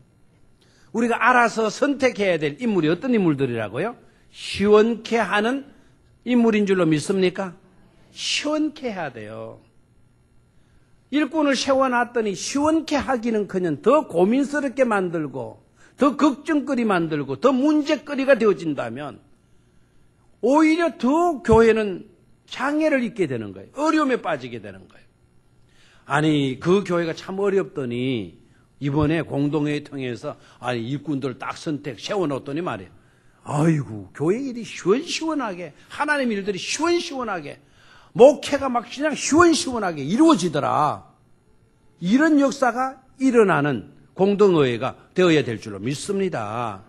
우리가 알아서 선택해야 될 인물이 어떤 인물들이라고요? 시원케 하는 인물인 줄로 믿습니까? 시원케 해야 돼요. 일꾼을 세워놨더니 시원케 하기는 그냥 더 고민스럽게 만들고 더 걱정거리 만들고 더 문제거리가 되어진다면 오히려 더 교회는 장애를 입게 되는 거예요. 어려움에 빠지게 되는 거예요. 아니 그 교회가 참 어렵더니 이번에 공동회의 통해서 아니 일꾼들 딱 선택 세워놓더니 말이에요. 아이고 교회 일이 시원시원하게 하나님 일들이 시원시원하게 목회가 막 그냥 시원시원하게 이루어지더라. 이런 역사가 일어나는 공동의회가 되어야 될 줄로 믿습니다.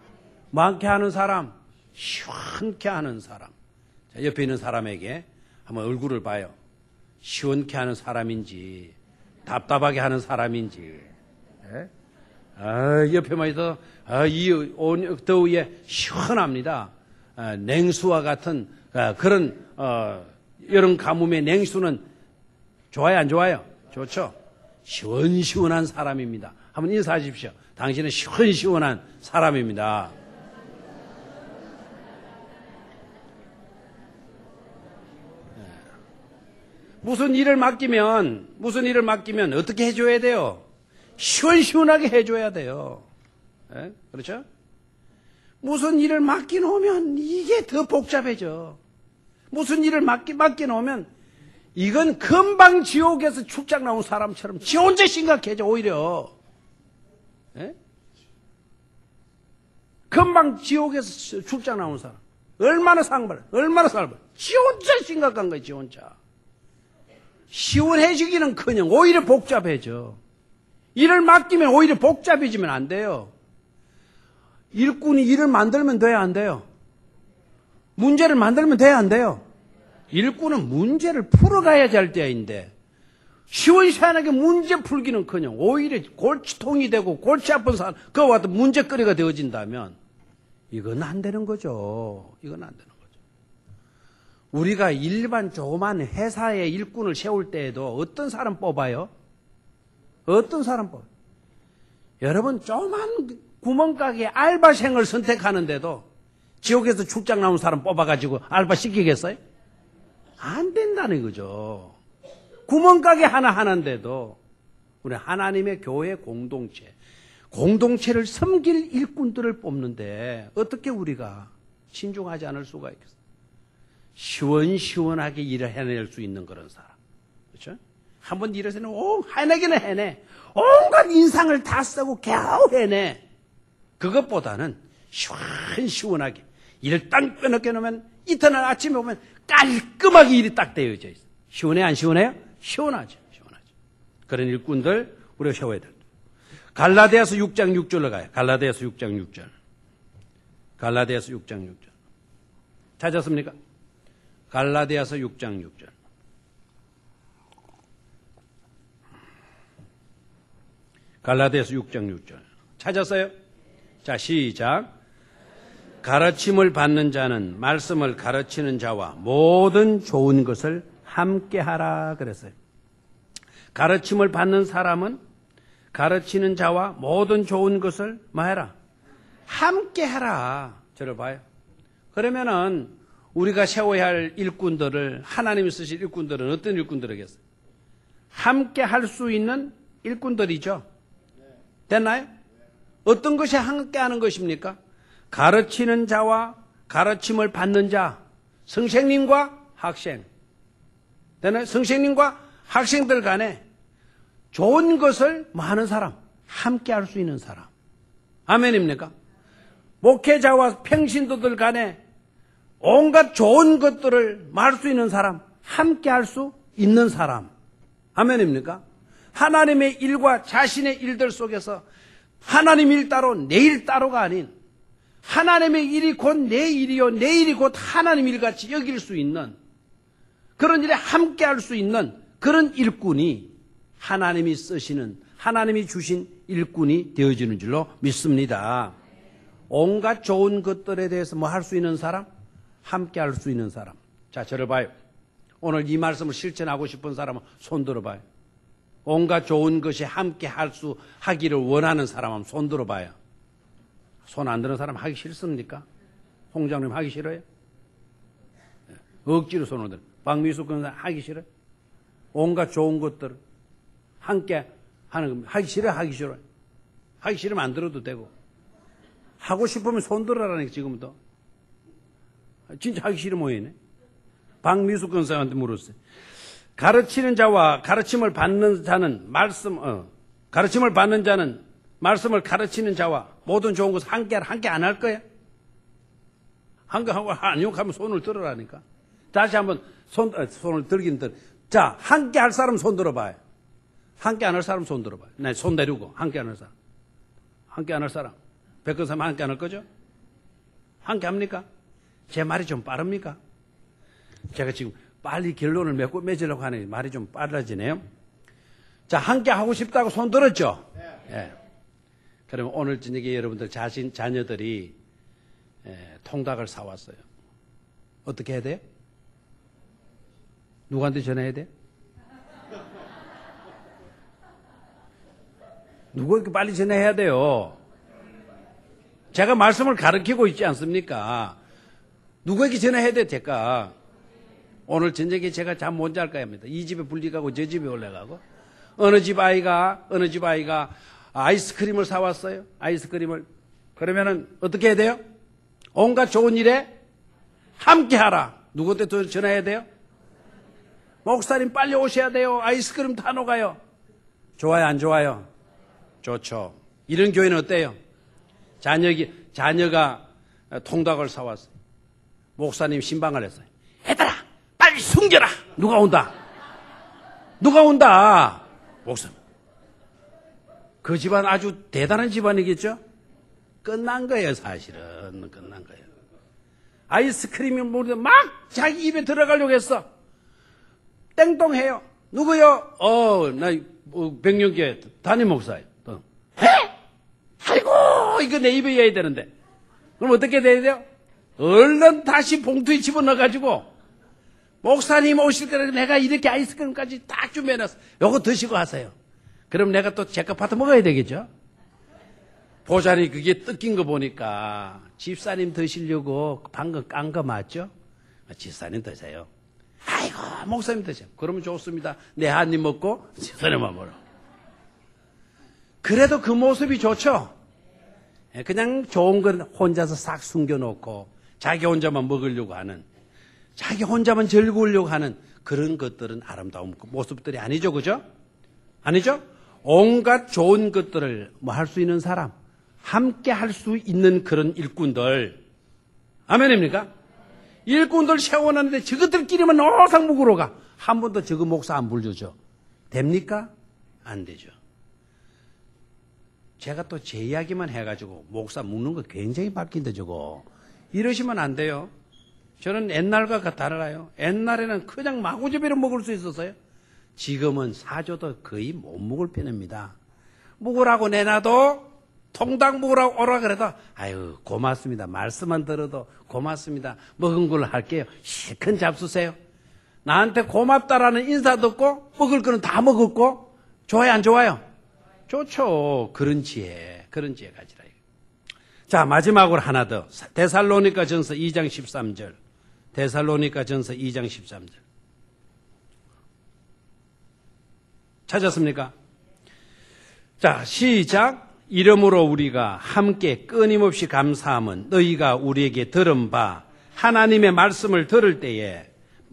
많게 하는 사람, 시원케 하는 사람. 자, 옆에 있는 사람에게 한번 얼굴을 봐요. 시원케 하는 사람인지 답답하게 하는 사람인지. 예? 옆에만 있어 이 더위에 시원합니다. 냉수와 같은 그런 여름 가뭄의 냉수는 좋아요 안 좋아요? 좋죠. 시원시원한 사람입니다. 한번 인사하십시오. 당신은 시원시원한 사람입니다. 무슨 일을 맡기면 어떻게 해줘야 돼요? 시원시원하게 해줘야 돼요. 네? 그렇죠? 무슨 일을 맡겨놓으면 이게 더 복잡해져. 무슨 일을 맡겨놓으면 이건 금방 지옥에서 출장 나온 사람처럼 지 혼자 심각해져 오히려. 네? 금방 지옥에서 출장 나온 사람. 얼마나 상발, 지 혼자 심각한 거야, 지 혼자. 시원해지기는커녕 오히려 복잡해져. 일을 맡기면 오히려 복잡해지면 안 돼요. 일꾼이 일을 만들면 돼야 안 돼요? 문제를 만들면 돼야 안 돼요? 일꾼은 문제를 풀어가야지 할 때인데 시원시원하게 문제 풀기는커녕 오히려 골치통이 되고 골치 아픈 사람 그와 같은 문제거리가 되어진다면 이건 안 되는 거죠. 이건 안 되는 거죠. 우리가 일반 조그만 회사에 일꾼을 세울 때에도 어떤 사람 뽑아요? 어떤 사람 뽑아요? 여러분 조그만 구멍가게 알바생을 선택하는데도 지옥에서 출장 나온 사람 뽑아가지고 알바 시키겠어요? 안 된다는 거죠. 구멍가게 하나 하는데도 우리 하나님의 교회 공동체를 섬길 일꾼들을 뽑는데 어떻게 우리가 신중하지 않을 수가 있겠어요? 시원시원하게 일을 해낼 수 있는 그런 사람. 그렇죠? 한번 일을 해내면 해내기는 해내. 온갖 인상을 다 쓰고 겨우 해내. 그것보다는 시원시원하게 일을 딱 빼놓게 놓으면 이튿날 아침에 오면 깔끔하게 일이 딱 되어져 있어요. 시원해 안 시원해요? 시원하죠. 그런 일꾼들 우리가 세워야 돼요. 갈라디아서 6장 6절로 가요. 갈라디아서 6장 6절. 갈라디아서 6장 6절. 찾았습니까? 갈라디아서 6장 6절. 갈라디아서 6장 6절. 찾았어요? 자, 시작. 가르침을 받는 자는 말씀을 가르치는 자와 모든 좋은 것을 함께 하라 그랬어요. 가르침을 받는 사람은 가르치는 자와 모든 좋은 것을 뭐 해라? 함께 해라. 저를 봐요. 그러면은 우리가 세워야 할 일꾼들을, 하나님이 쓰실 일꾼들은 어떤 일꾼들이겠어요? 함께 할 수 있는 일꾼들이죠. 됐나요? 어떤 것이 함께 하는 것입니까? 가르치는 자와 가르침을 받는 자, 선생님과 학생. 됐나요? 선생님과 학생들 간에 좋은 것을 뭐 하는 사람, 함께 할 수 있는 사람. 아멘입니까? 목회자와 평신도들 간에 온갖 좋은 것들을 말할 수 있는 사람, 함께 할 수 있는 사람. 아멘입니까? 하나님의 일과 자신의 일들 속에서 하나님 일 따로 내 일 따로가 아닌 하나님의 일이 곧 내 일이요 내 일이 곧 하나님 일같이 여길 수 있는 그런 일에 함께 할 수 있는 그런 일꾼이 하나님이 쓰시는 하나님이 주신 일꾼이 되어지는 줄로 믿습니다. 온갖 좋은 것들에 대해서 뭐 할 수 있는 사람? 함께 할 수 있는 사람. 자, 저를 봐요. 오늘 이 말씀을 실천하고 싶은 사람은 손 들어봐요. 온갖 좋은 것이 함께 하기를 원하는 사람은 손 들어봐요. 손 안 드는 사람 하기 싫습니까? 홍장님 하기 싫어요? 억지로 손을 들어. 박미숙 권사 하기 싫어요? 온갖 좋은 것들 함께 하는 거 하기 싫어요? 하기 싫어요? 하기 싫으면 안 들어도 되고 하고 싶으면 손 들어라니까 지금부터. 진짜 하기 싫은 모양이네. 박미숙 권사한테 물었어요. 가르치는 자와 가르침을 받는 자는 가르침을 받는 자는 말씀을 가르치는 자와 모든 좋은 것을 함께 안 할 거야? 함께 하고 아니요 하면 손을 들어라니까. 다시 한번 손을 들긴 들. 자, 함께 할 사람 손 들어봐요. 함께 안 할 사람 손 들어봐요. 네, 손 내리고 함께 안 할 사람. 함께 안 할 사람. 백근사님 함께 안 할 거죠? 함께 합니까? 제 말이 좀 빠릅니까? 제가 지금 빨리 결론을 맺으려고 하니 말이 좀 빨라지네요. 자, 함께 하고 싶다고 손 들었죠? 네. 그러면 오늘 저녁에 여러분들 자녀들이 통닭을 사왔어요. 어떻게 해야 돼요? 누구한테 전화해야 돼요? 누구에게 빨리 전화해야 돼요? 제가 말씀을 가르치고 있지 않습니까? 누구에게 전화해야 될까? 오늘 저녁에 제가 잠 못 잘 거야 합니다. 이 집에 분리가고 저 집에 올라가고 어느 집 아이가 아이스크림을 사왔어요. 아이스크림을. 그러면은 어떻게 해야 돼요? 온갖 좋은 일에 함께 하라. 누구한테 또 전화해야 돼요? 목사님 빨리 오셔야 돼요. 아이스크림 다 녹아요. 좋아요, 안 좋아요? 좋죠. 이런 교회는 어때요? 자녀가 통닭을 사왔어. 목사님 신방을 했어요. 얘들아, 빨리 숨겨라. 누가 온다. 목사님. 그 집안 아주 대단한 집안이겠죠? 끝난 거예요, 사실은. 끝난 거예요. 아이스크림이 막 자기 입에 들어가려고 했어. 땡똥해요. 누구요? 나 백령교회 담임 목사예요. 에? 아이고, 이거 내 입에 해야 되는데. 그럼 어떻게 돼야 돼요? 얼른 다시 봉투에 집어넣어가지고 목사님 오실 거라 내가 이렇게 아이스크림까지 딱 준비해놨어. 요거 드시고 하세요. 그럼 내가 또 제값 받아 먹어야 되겠죠? 보자니 그게 뜯긴 거 보니까 집사님 드시려고 방금 깐 거 맞죠? 집사님 드세요. 아이고, 목사님 드세요. 그러면 좋습니다. 내 한 입 먹고 집사님만 먹어. 그래도 그 모습이 좋죠? 그냥 좋은 건 혼자서 싹 숨겨놓고 자기 혼자만 먹으려고 하는, 자기 혼자만 즐거우려고 하는 그런 것들은 아름다운 모습들이 아니죠. 그죠? 아니죠? 온갖 좋은 것들을 뭐 할 수 있는 사람, 함께 할 수 있는 그런 일꾼들. 아멘입니까? 일꾼들 세워놨는데 저것들끼리만 항상 묵으러 가. 한 번도 저거 목사 안 불려줘. 됩니까? 안 되죠. 제가 또 제 이야기만 해가지고 목사 묵는 거 굉장히 바뀐다 저거. 이러시면 안 돼요. 저는 옛날과 달라요. 옛날에는 그냥 마구잡이로 먹을 수 있었어요. 지금은 사줘도 거의 못 먹을 편입니다. 묵으라고 내놔도 통닭 묵으라고 오라 그래도 아유 고맙습니다. 말씀만 들어도 고맙습니다. 먹은 걸로 할게요. 실컷 잡수세요. 나한테 고맙다라는 인사 듣고 먹을 거는 다 먹었고 좋아요 안 좋아요? 좋죠. 그런 지혜 가지라. 자, 마지막으로 하나 더. 데살로니가 전서 2장 13절. 데살로니가 전서 2장 13절. 찾았습니까? 자, 시작. 이러므로 우리가 함께 끊임없이 감사함은 너희가 우리에게 들은 바 하나님의 말씀을 들을 때에,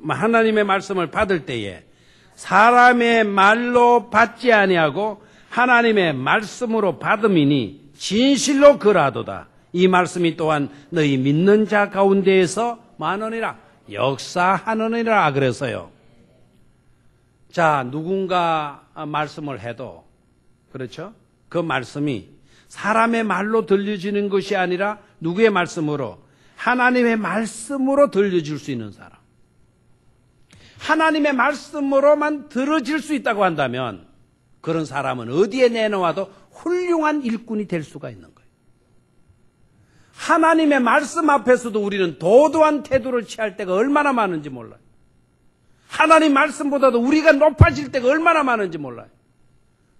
하나님의 말씀을 받을 때에 사람의 말로 받지 아니하고 하나님의 말씀으로 받음이니 진실로 그라도다. 이 말씀이 또한 너희 믿는 자 가운데에서 많으니라, 역사하느니라. 그래서요. 자, 누군가 말씀을 해도, 그렇죠? 그 말씀이 사람의 말로 들려지는 것이 아니라 누구의 말씀으로? 하나님의 말씀으로 들려질 수 있는 사람. 하나님의 말씀으로만 들어질 수 있다고 한다면 그런 사람은 어디에 내놓아도 훌륭한 일꾼이 될 수가 있는 거예요. 하나님의 말씀 앞에서도 우리는 도도한 태도를 취할 때가 얼마나 많은지 몰라요. 하나님 말씀보다도 우리가 높아질 때가 얼마나 많은지 몰라요.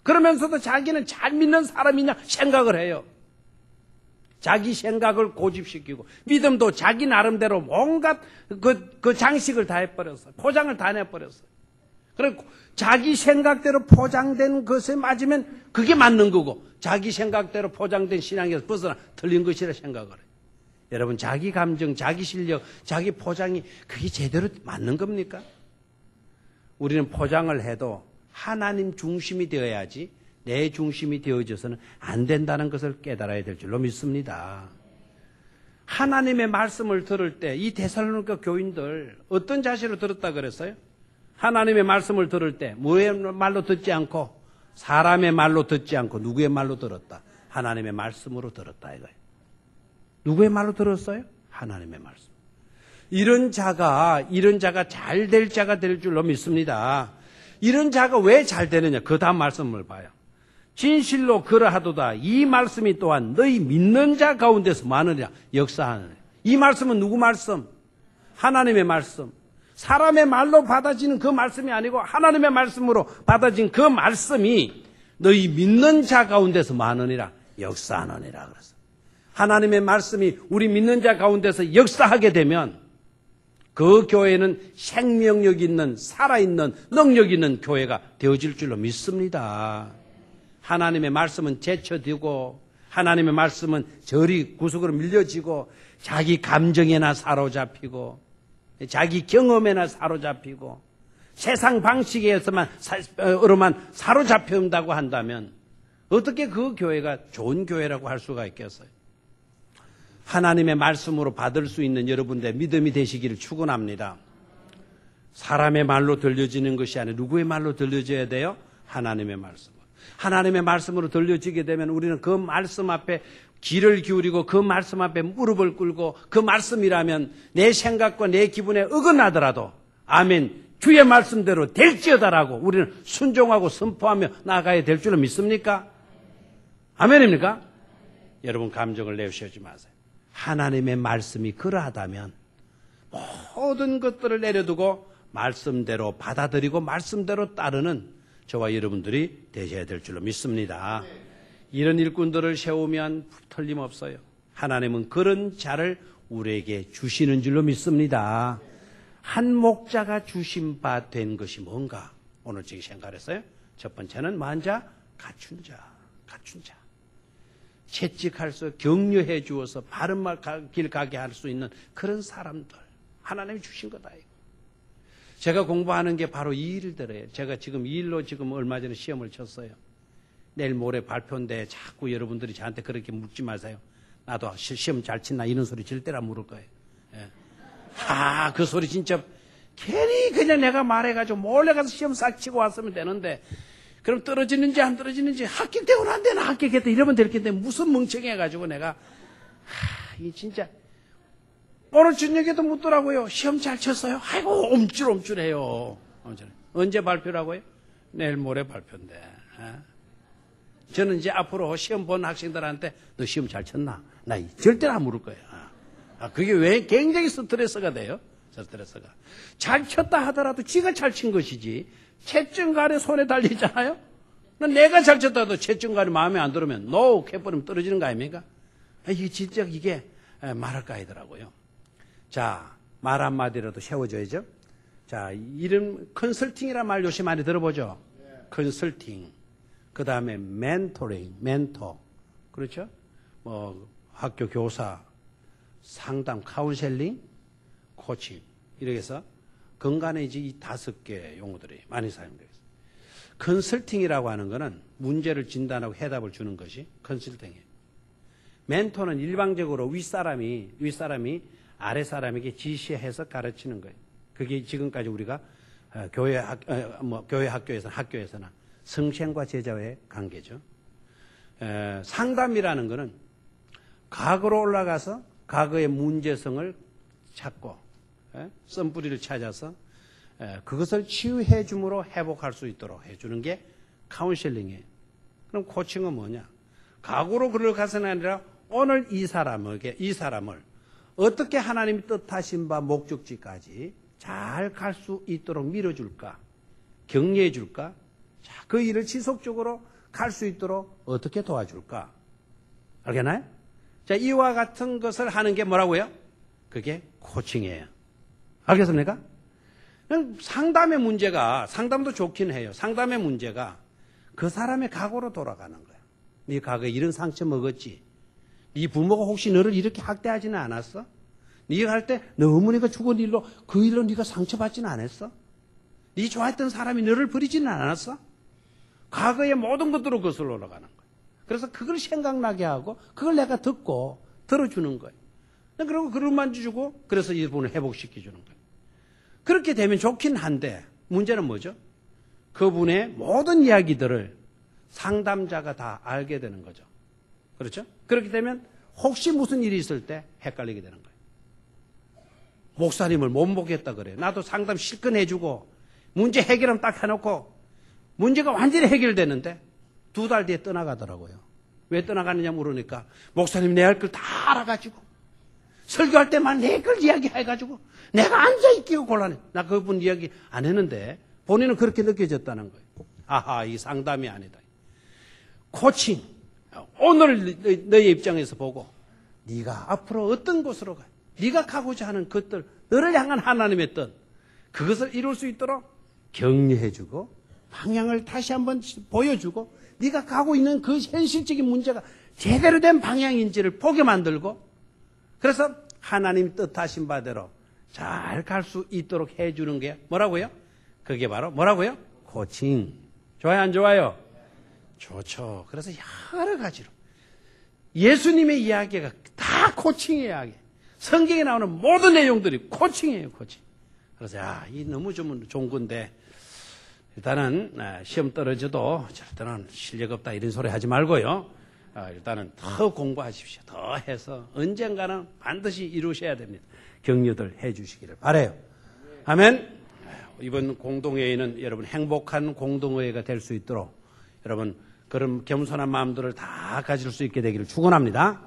그러면서도 자기는 잘 믿는 사람이냐 생각을 해요. 자기 생각을 고집시키고 믿음도 자기 나름대로 온갖 그 장식을 다 해버렸어요. 포장을 다 내버렸어요. 그리고 자기 생각대로 포장된 것에 맞으면 그게 맞는 거고, 자기 생각대로 포장된 신앙에서 벗어나 틀린 것이라 생각을 해요. 여러분, 자기 감정, 자기 실력, 자기 포장이 그게 제대로 맞는 겁니까? 우리는 포장을 해도 하나님 중심이 되어야지 내 중심이 되어져서는 안 된다는 것을 깨달아야 될 줄로 믿습니다. 하나님의 말씀을 들을 때 이 데살로니가 교인들 어떤 자세로 들었다 그랬어요? 하나님의 말씀을 들을 때 뭐의 말로 듣지 않고 사람의 말로 듣지 않고 누구의 말로 들었다? 하나님의 말씀으로 들었다 이거예요. 누구의 말로 들었어요? 하나님의 말씀. 이런 자가 잘 될 자가 될 줄로 믿습니다. 이런 자가 왜 잘 되느냐? 그 다음 말씀을 봐요. 진실로 그러하도다. 이 말씀이 또한 너희 믿는 자 가운데서 많으리라, 역사하느니라. 이 말씀은 누구 말씀? 하나님의 말씀. 사람의 말로 받아지는 그 말씀이 아니고 하나님의 말씀으로 받아진 그 말씀이 너희 믿는 자 가운데서 많으니라, 역사하느니라. 그래서 하나님의 말씀이 우리 믿는 자 가운데서 역사하게 되면 그 교회는 생명력 있는, 살아있는, 능력 있는 교회가 되어질 줄로 믿습니다. 하나님의 말씀은 제쳐두고 하나님의 말씀은 저리 구석으로 밀려지고 자기 감정에나 사로잡히고 자기 경험에나 사로잡히고 세상 방식에서만 사로잡힌다고 한다면 어떻게 그 교회가 좋은 교회라고 할 수가 있겠어요? 하나님의 말씀으로 받을 수 있는 여러분들의 믿음이 되시기를 축원합니다. 사람의 말로 들려지는 것이 아니라 누구의 말로 들려져야 돼요? 하나님의 말씀. 하나님의 말씀으로 들려지게 되면 우리는 그 말씀 앞에 귀를 기울이고 그 말씀 앞에 무릎을 꿇고 그 말씀이라면 내 생각과 내 기분에 어긋나더라도 아멘, 주의 말씀대로 될지어다라고 우리는 순종하고 선포하며 나아가야 될 줄로 믿습니까? 아멘입니까? 여러분, 감정을 내쉬지 마세요. 하나님의 말씀이 그러하다면 모든 것들을 내려두고 말씀대로 받아들이고 말씀대로 따르는 저와 여러분들이 되셔야 될 줄로 믿습니다. 이런 일꾼들을 세우면 틀림없어요. 하나님은 그런 자를 우리에게 주시는 줄로 믿습니다. 한 목자가 주신 바 된 것이 뭔가 오늘 지금 생각했어요. 첫 번째는 만자, 갖춘 자. 채찍할 수, 격려해 주어서 바른 길 가게 할 수 있는 그런 사람들. 하나님이 주신 거다. 제가 공부하는 게 바로 이 일들이에요. 제가 지금 이 일로 지금 얼마 전에 시험을 쳤어요. 내일 모레 발표인데 자꾸 여러분들이 저한테 그렇게 묻지 마세요. 나도 시험 잘 친나 이런 소리 절대로 안 물을 거예요. 예. 그 소리 진짜 괜히 그냥 내가 말해가지고 몰래 가서 시험 싹 치고 왔으면 되는데 그럼 떨어지는지 안 떨어지는지 합격되고는 안 되나 합격했다 이러면 될 텐데 무슨 멍청해가지고 내가 이 진짜 오늘 저녁에도 묻더라고요. 시험 잘 쳤어요? 아이고 옴찔옴찔해요. 언제 발표라고요? 내일 모레 발표인데. 저는 이제 앞으로 시험 본 학생들한테 너 시험 잘 쳤나? 나 절대로 안 물을 거예요. 그게 왜 굉장히 스트레스가 돼요? 스트레스가. 잘 쳤다 하더라도 지가 잘 친 것이지 채점 가래 손에 달리잖아요? 내가 잘 쳤다도 채점관이 마음에 안 들으면 노 해버리면 떨어지는 거 아닙니까? 이게 진짜 이게 말할까 하더라고요. 자, 말 한마디라도 세워줘야죠. 자, 이름 컨설팅이라는 말 요새 많이 들어보죠. 컨설팅. 그 다음에 멘토링, 멘토. 그렇죠? 뭐 학교 교사, 상담, 카운셀링, 코칭. 이렇게 해서 근간에 이제 이 5개 용어들이 많이 사용되어 있어요. 컨설팅이라고 하는 거는 문제를 진단하고 해답을 주는 것이 컨설팅이에요. 멘토는 일방적으로 윗사람이 아래 사람에게 지시해서 가르치는 거예요. 그게 지금까지 우리가 교회 학교에서나 선생과 제자의 관계죠. 상담이라는 거는 과거로 올라가서 과거의 문제성을 찾고 썸뿌리를 찾아서 그것을 치유해 줌으로 회복할 수 있도록 해주는 게 카운셀링이에요. 그럼 코칭은 뭐냐? 과거로 그를 가서는 아니라 오늘 이 사람을 어떻게 하나님이 뜻하신 바 목적지까지 잘 갈 수 있도록 밀어줄까? 격려해 줄까? 자, 그 일을 지속적으로 갈 수 있도록 어떻게 도와줄까? 알겠나요? 자, 이와 같은 것을 하는 게 뭐라고요? 그게 코칭이에요. 알겠습니까? 상담의 문제가, 상담도 좋긴 해요. 상담의 문제가 그 사람의 과거로 돌아가는 거야. 네 과거에 이런 상처 먹었지. 네 부모가 혹시 너를 이렇게 학대하지는 않았어? 네가 할 때 너 어머니가 죽은 일로 그 일로 네가 상처받지는 않았어? 네 좋아했던 사람이 너를 버리지는 않았어? 과거의 모든 것들로 거슬러 올라가는 거야. 그래서 그걸 생각나게 하고 그걸 내가 듣고 들어주는 거예요. 그리고 그릇만 주고 그래서 이분을 회복시켜주는 거예요. 그렇게 되면 좋긴 한데 문제는 뭐죠? 그분의 모든 이야기들을 상담자가 다 알게 되는 거죠. 그렇죠? 그렇게 되면 혹시 무슨 일이 있을 때 헷갈리게 되는 거예요. 목사님을 못 보겠다 그래요. 나도 상담 실컷 해주고 문제 해결은 딱 해놓고 문제가 완전히 해결되는데 2달 뒤에 떠나가더라고요. 왜 떠나가느냐 물으니까 목사님 내 할 걸 다 알아가지고 설교할 때만 내 걸 이야기해가지고 내가 앉아있기가 곤란해. 나 그분 이야기 안 했는데 본인은 그렇게 느껴졌다는 거예요. 아하, 이 상담이 아니다. 코칭. 오늘 너의 입장에서 보고 네가 앞으로 어떤 곳으로 가, 네가 가고자 하는 것들, 너를 향한 하나님의 뜻, 그것을 이룰 수 있도록 격려해주고 방향을 다시 한번 보여주고 네가 가고 있는 그 현실적인 문제가 제대로 된 방향인지를 보게 만들고 그래서 하나님이 뜻하신 바대로 잘 갈 수 있도록 해주는 게 뭐라고요? 그게 바로 뭐라고요? 코칭. 좋아요, 안 좋아요? 좋죠. 그래서 여러 가지로 예수님의 이야기가 다 코칭의 이야기. 성경에 나오는 모든 내용들이 코칭이에요, 코칭. 그래서 이 너무 좋은 건데 일단은 시험 떨어져도 절대는 실력 없다 이런 소리 하지 말고요. 일단은 더 공부하십시오. 더 해서 언젠가는 반드시 이루셔야 됩니다. 격려들 해 주시기를 바라요. 아멘. 이번 공동회의는 여러분 행복한 공동회의가 될 수 있도록 여러분 그런 겸손한 마음들을 다 가질 수 있게 되기를 축원합니다.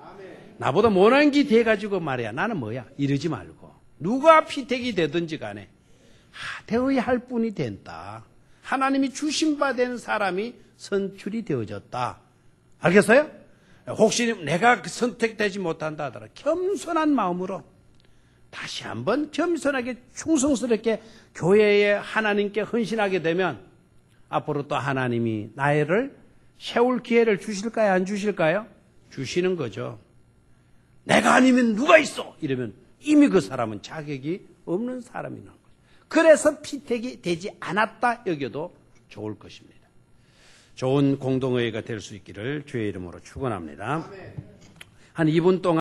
나보다 못한 게 돼가지고 말이야. 나는 뭐야? 이러지 말고 누가 피택이 되든지 간에 되어야 할 뿐이 된다. 하나님이 주신 바 된 사람이 선출이 되어졌다. 알겠어요? 혹시 내가 선택되지 못한다 하더라. 겸손한 마음으로 다시 한번 겸손하게 충성스럽게 교회에 하나님께 헌신하게 되면 앞으로 또 하나님이 나를 세울 기회를 주실까요? 안 주실까요? 주시는 거죠. 내가 아니면 누가 있어? 이러면 이미 그 사람은 자격이 없는 사람이 나온 거죠. 그래서 피택이 되지 않았다 여겨도 좋을 것입니다. 좋은 공동회의가 될 수 있기를 주의 이름으로 축원합니다. 한 2분 동안